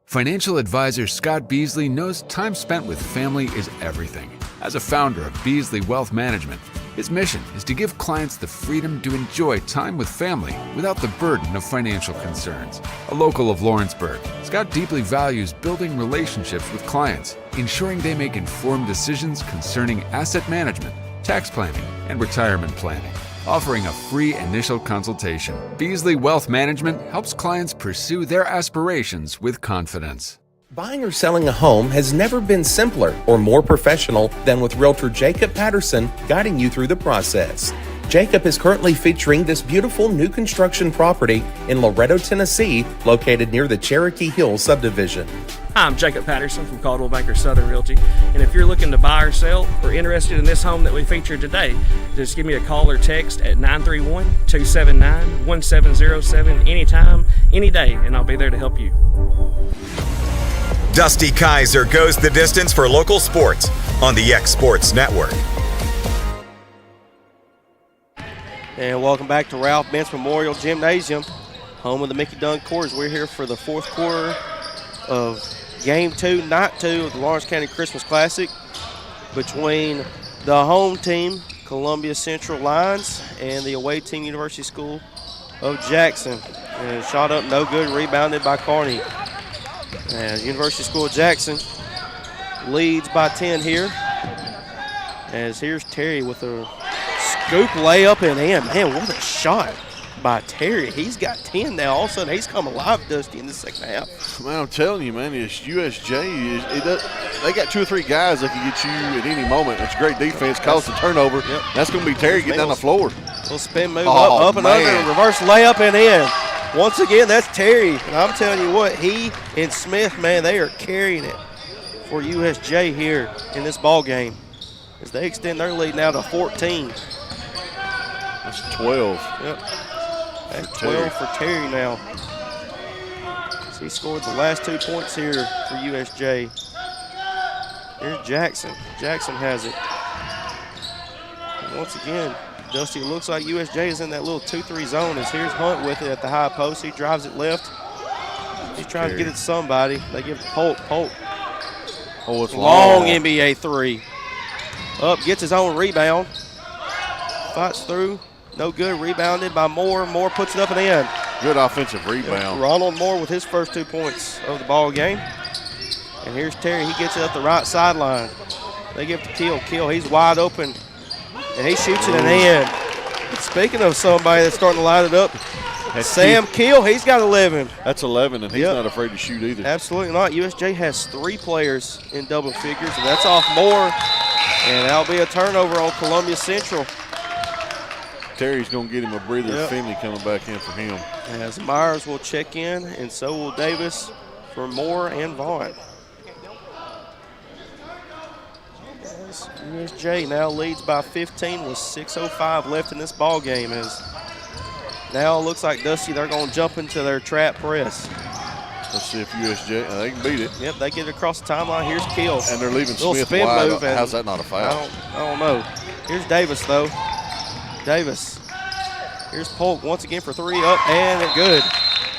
Financial advisor Scott Beasley knows time spent with family is everything. As a founder of Beasley Wealth Management, his mission is to give clients the freedom to enjoy time with family without the burden of financial concerns. A local of Lawrenceburg, Scott deeply values building relationships with clients, ensuring they make informed decisions concerning asset management, tax planning, and retirement planning. Offering a free initial consultation, Beasley Wealth Management helps clients pursue their aspirations with confidence. Buying or selling a home has never been simpler or more professional than with Realtor Jacob Patterson guiding you through the process. Jacob is currently featuring this beautiful new construction property in Loretto, Tennessee, located near the Cherokee Hill subdivision. Hi, I'm Jacob Patterson from Caldwell Banker Southern Realty, and if you're looking to buy or sell or interested in this home that we featured today, just give me a call or text at 931-279-1707 anytime, any day, and I'll be there to help you. Dusty Kaiser goes the distance for local sports on the X Sports Network. And welcome back to Ralph Bentz Memorial Gymnasium, home of the Mickey Dunn Courts. We're here for the fourth quarter of Game 2, Night 2 of the Lawrence County Christmas Classic between the home team, Columbia Central Lions, and the away team, University School of Jackson. And shot up, no good, rebounded by Carney. And University School of Jackson leads by 10 here. As here's Terry with a scoop layup and in. Man, what a shot by Terry. He's got 10 now. All of a sudden, he's come alive, Dusty, in the second half. Man, I'm telling you, man, it's USJ. They got 2 or 3 guys that can get you at any moment. It's great defense, cause the turnover. Yep. That's going to be Terry getting down the floor. Little spin move up and under, reverse layup and in. Once again, that's Terry. And I'm telling you what, he and Smith, man, they are carrying it for USJ here in this ball game as they extend their lead now to 14. That's 12. Yep. That's 12 for Terry now. So he scored the last 2 points here for USJ. Here's Jackson. Jackson has it. And once again, Dusty, it looks like USJ is in that little 2-3 zone as here's Hunt with it at the high post. He drives it left. He's trying to get it to somebody. They give it to Polk. Polk. Oh, it's long NBA 3. Up, gets his own rebound. Fights through. No good. Rebounded by Moore. Moore puts it up and in. Good offensive rebound. Ronald Moore with his first 2 points of the ball game. And here's Terry. He gets it up the right sideline. They give it to Kell. Kell, he's wide open. And he shoots it and in. Speaking of somebody that's starting to light it up, Sam Keel, he's got 11. That's 11, and he's not afraid to shoot either. Absolutely not. USJ has 3 players in double figures, and that's off Moore. And that'll be a turnover on Columbia Central. Terry's going to get him a breather. Finley coming back in for him. As Myers will check in, and so will Davis for Moore and Vaughn. As USJ now leads by 15 with 6:05 left in this ball game. As now it looks like Dusty, they're going to jump into their trap press. Let's see if USJ, they can beat it. Yep, they get it across the timeline. Here's Keel. And they're leaving Little Smith spin wide. move, and how's that not a foul? I don't know. Here's Davis, though. Davis. Here's Polk once again for 3, up and good.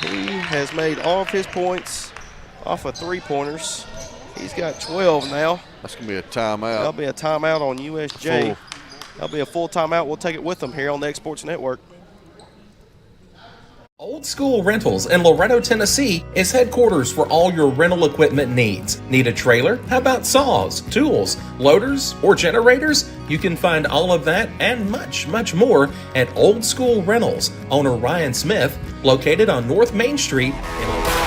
He has made all of his points off of 3-pointers. He's got 12 now. That's going to be a timeout. That'll be a timeout on USJ. Full. That'll be a full timeout. We'll take it with them here on the X Sports Network. Old School Rentals in Loretto, Tennessee is headquarters for all your rental equipment needs. Need a trailer? How about saws, tools, loaders, or generators? You can find all of that and much, much more at Old School Rentals. Owner Ryan Smith, located on North Main Street in Loretto.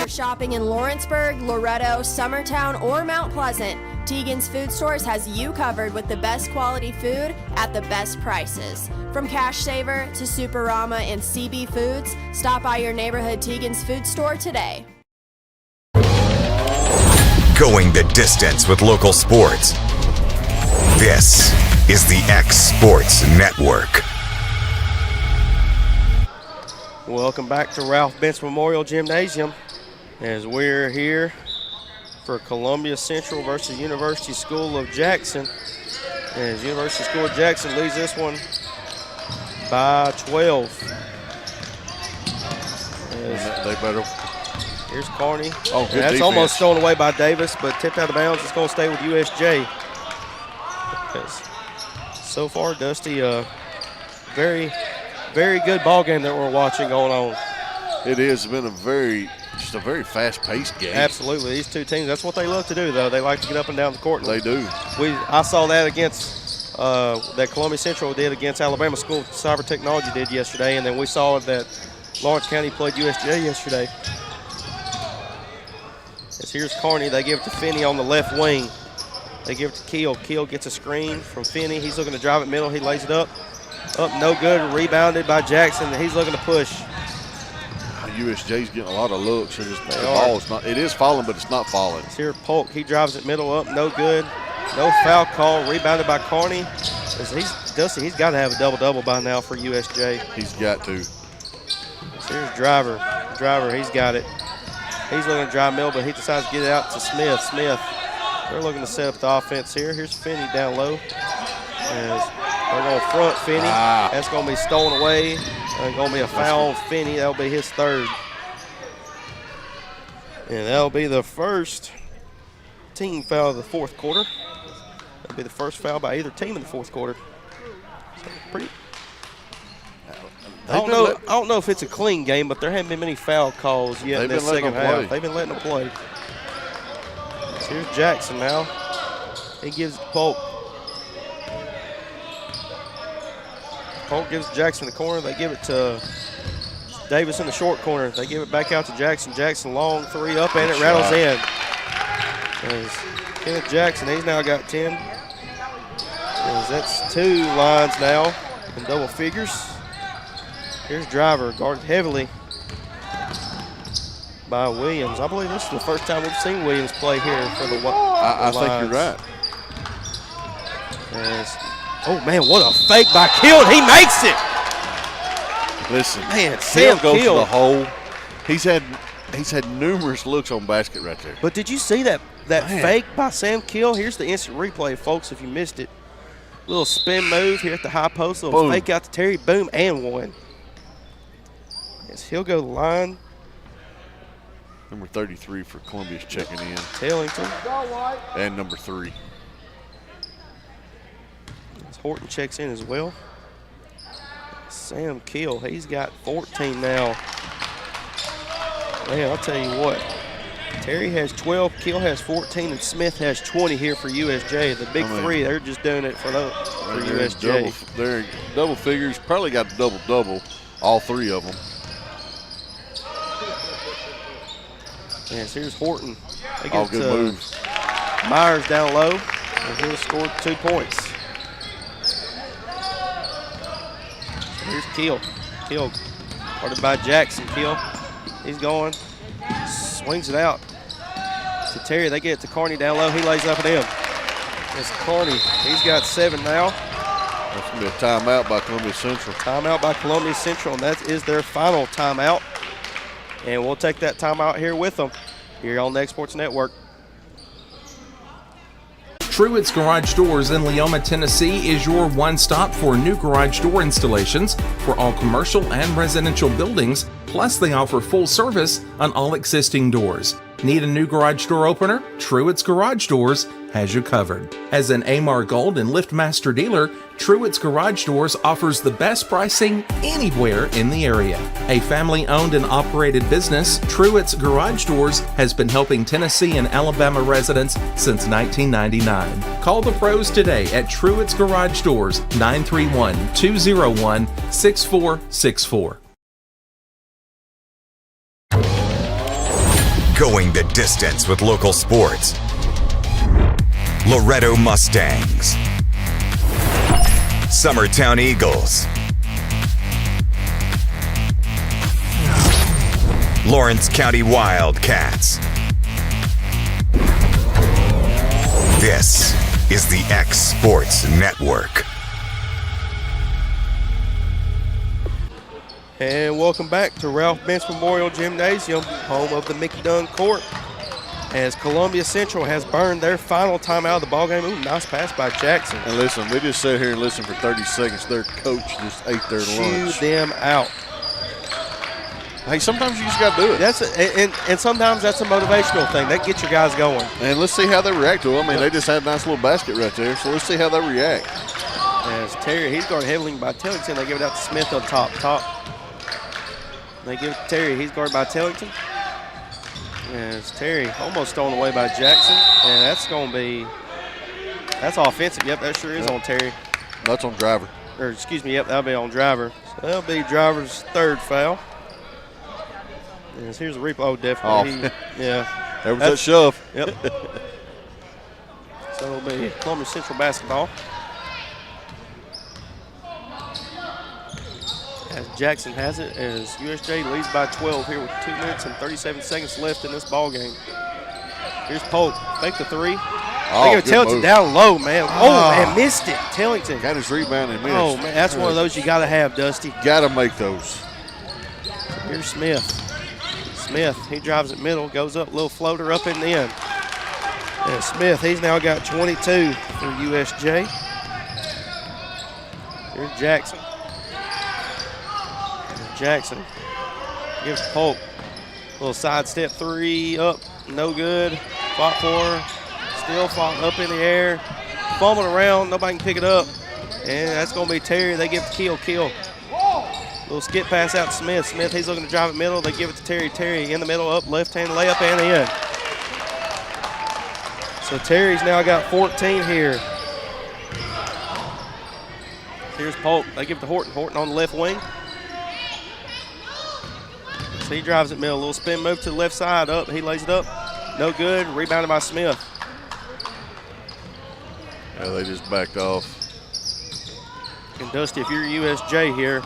Shopping in Lawrenceburg, Loretto, Summertown, or Mount Pleasant, Teagan's Food Stores has you covered with the best quality food at the best prices. From Cash Saver to Superama and CB Foods, stop by your neighborhood Teagan's Food Store today. Going the distance with local sports. This is the X Sports Network. Welcome back to Ralph Benz Memorial Gymnasium. As we're here for Columbia Central versus University School of Jackson. As University School of Jackson leads this one by 12. They better. Here's Carney. Oh, good That's defense. almost thrown away by Davis, but tipped out of bounds. It's going to stay with USJ. Because so far, Dusty, very, very good ball game that we're watching going on. It has been just a very fast-paced game. Absolutely. These two teams, that's what they love to do, though. They like to get up and down the court. They do. I saw that against that Columbia Central did against Alabama School of Cyber Technology did yesterday, and then we saw that Lawrence County played USJ yesterday. As here's Carney. They give it to Finney on the left wing. They give it to Keel. Keel gets a screen from Finney. He's looking to drive it middle. He lays it up. Up, no good. Rebounded by Jackson. He's looking to push. USJ's getting a lot of looks. The ball is not. It is falling, but it's not falling. It's here Polk. He drives it middle up. No good. No foul call. Rebounded by Carney. Dusty, he's got to have a double-double by now for USJ. He's got to. So here's Driver. Driver, he's got it. He's looking to drive middle, but he decides to get it out to Smith. Smith, they're looking to set up the offense here. Here's Finney down low. As they're going to front Finney. That's going to be stolen away. It's going to be a foul on Finney. That'll be his third. And that'll be the first team foul of the fourth quarter. That'll be the first foul by either team in the fourth quarter. So pretty. I don't know if it's a clean game, but there haven't been many foul calls yet in the second half. They've been letting them play. So here's Jackson now. He gives it to Polk. Polk gives Jackson the corner. They give it to Davis in the short corner. They give it back out to Jackson. Jackson long three up, and it rattles in. As Kenneth Jackson, he's now got 10. As that's 2 lines now in double figures. Here's Driver, guarded heavily by Williams. I believe this is the first time we've seen Williams play here for the I think you're right. Oh, man, what a fake by Keel. He makes it. Listen, man, Sam goes Keel to the hole. He's had numerous looks on basket right there. But did you see that fake by Sam Keel? Here's the instant replay, folks, if you missed it. Little spin move here at the high post. Little Boom. fake out to Terry. Boom, and one. Yes, he'll go to the line. Number 33 for Columbia's checking in. Tellington. And number 3. As Horton checks in as well. Sam Keel, he's got 14 now. Man, I'll tell you what. Terry has 12, Kill has 14, and Smith has 20 here for USJ. The big three, they're just doing it for USJ. They're double figures, probably got double-double, all three of them. Yes, here's Horton. They All good moves. Myers down low, and he'll score 2 points. So here's Keel. Keel, guarded by Jackson. Keel, he's going, swings it out to Terry. They get it to Carney down low. He lays up at him. It's Carney. He's got 7 now. That's going to be a timeout by Columbia Central. Timeout by Columbia Central, and that is their final timeout. And we'll take that timeout here with them here on the X Sports Network. Truett's Garage Doors in Leoma, Tennessee is your one-stop for new garage door installations for all commercial and residential buildings, plus they offer full service on all existing doors. Need a new garage door opener? Truett's Garage Doors has you covered. As an AMAR Gold and LiftMaster dealer, Truett's Garage Doors offers the best pricing anywhere in the area. A family-owned and operated business, Truett's Garage Doors has been helping Tennessee and Alabama residents since 1999. Call the pros today at Truett's Garage Doors, 931-201-6464. Going the distance with local sports. Loretto Mustangs. Summertown Eagles. Lawrence County Wildcats. This is the X Sports Network. And welcome back to Ralph Benz Memorial Gymnasium, home of the Mickey Dunn Court, as Columbia Central has burned their final time out of the ballgame. Ooh, nice pass by Jackson. And listen, we just sat here and listened for 30 seconds. Their coach just ate their lunch. Chew them out. Hey, sometimes you just got to do it. And sometimes that's a motivational thing. That gets your guys going. And let's see how they react to it. I mean, they just had a nice little basket right there, so let's see how they react. As Terry, he's guarded heavily by Tellington. They give it out to Smith up top. They give it to Terry. He's guarded by Tellington. As Terry almost stolen away by Jackson. And that's going to be, that's offensive. Yep, that sure is on Terry. That's on Driver. Or excuse me, yep, that'll be on Driver. So that'll be Driver's third foul. And here's a replay. Oh, definitely. Yeah. There was that shove. Yep. So it'll be Columbia Central basketball. As Jackson has it, as USJ leads by 12 here with 2 minutes and 37 seconds left in this ball game. Here's Polk, fake the three. They give Tellington down low, man. Oh, man, missed it. Tellington got his rebound and missed. Oh, man, that's one of those you got to have, Dusty. Got to make those. Here's Smith. Smith, he drives it middle, goes up, little floater up and in. And Smith, he's now got 22 for USJ. Here's Jackson. Jackson gives Polk a little sidestep three up, no good. Fought for, still fought up in the air, fumbling around, nobody can pick it up. And that's going to be Terry. They give it to Keel. Little skip pass out to Smith. Smith, he's looking to drive it middle. They give it to Terry. Terry in the middle, up, left-hand layup and in. So Terry's now got 14 here. Here's Polk. They give it to Horton. Horton on the left wing. So he drives it middle. A little spin move to the left side. Up. He lays it up. No good. Rebounded by Smith. Yeah, they just backed off. And Dusty, if you're USJ here,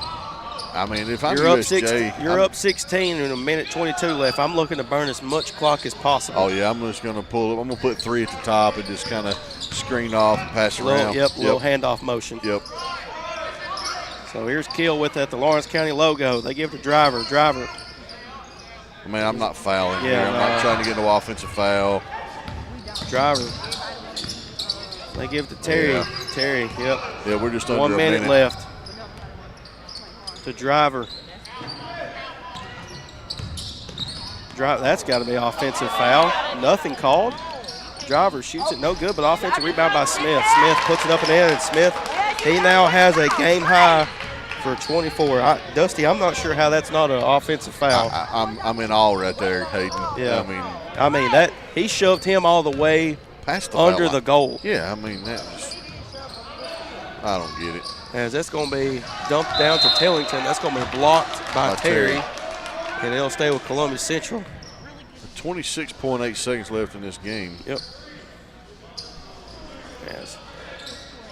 I mean, if I'm you're USJ, you're up 16 and a minute 22 left. I'm looking to burn as much clock as possible. Oh yeah, I'm just going to pull it. I'm going to put 3 at the top and just kind of screen off and pass around. Little handoff motion. Yep. So here's Keel with that, the Lawrence County logo. They give it to Driver. Driver. I mean, I'm not fouling here. I'm not trying to get no offensive foul. Driver. They give it to Terry. Yeah. Terry, yep. Yeah, we're just under 1 a minute left. To Driver. That's got to be offensive foul. Nothing called. Driver shoots it, no good, but offensive rebound by Smith. Smith puts it up and in, and Smith, he now has a game-high for 24. Dusty, I'm not sure how that's not an offensive foul. I'm in awe right there, Hayden. Yeah. I mean that he shoved him all the way past the under the goal. Yeah, I mean I don't get it. As that's going to be dumped down to Tellington. That's going to be blocked by Terry, and it'll stay with Columbia Central. 26.8 seconds left in this game. Yep. As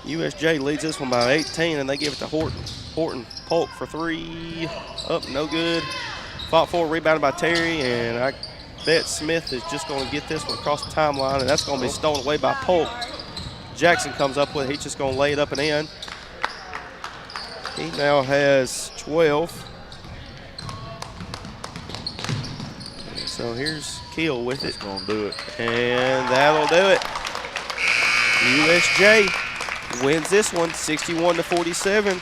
USJ leads this one by 18, and they give it to Horton. Horton Polk for 3. Up, no good. Fought for, rebounded by Terry, and I bet Smith is just going to get this one across the timeline, and that's going to be stolen away by Polk. Jackson comes up with it. He's just going to lay it up and in. He now has 12. So here's Keel with it. That's going to do it. And that'll do it. USJ wins this one 61-47.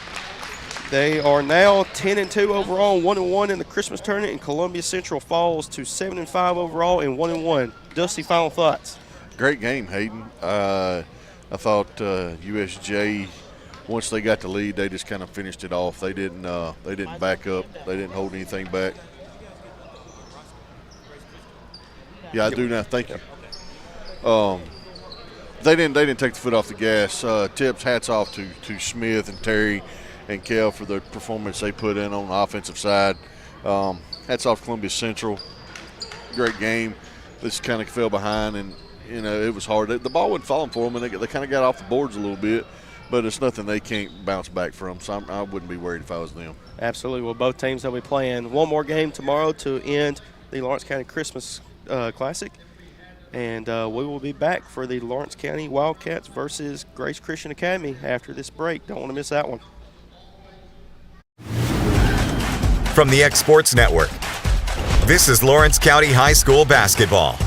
They are now 10-2 overall, 1-1 in the Christmas tournament, and Columbia Central falls to 7-5 overall and 1-1. Dusty, final thoughts? Great game, Hayden. I thought USJ, once they got the lead, they just kind of finished it off. They didn't back up. They didn't hold anything back. Yeah, I do now. Thank you. They didn't take the foot off the gas. Tips, hats off to Smith and Terry and Kel for the performance they put in on the offensive side. Hats off Columbia Central. Great game. This kind of fell behind, and it was hard. The ball wasn't falling for them, and they kind of got off the boards a little bit. But it's nothing they can't bounce back from, so I wouldn't be worried if I was them. Absolutely. Well, both teams will be playing one more game tomorrow to end the Lawrence County Christmas Classic. And we will be back for the Lawrence County Wildcats versus Grace Christian Academy after this break. Don't want to miss that one. From the X Sports Network, this is Lawrence County High School basketball.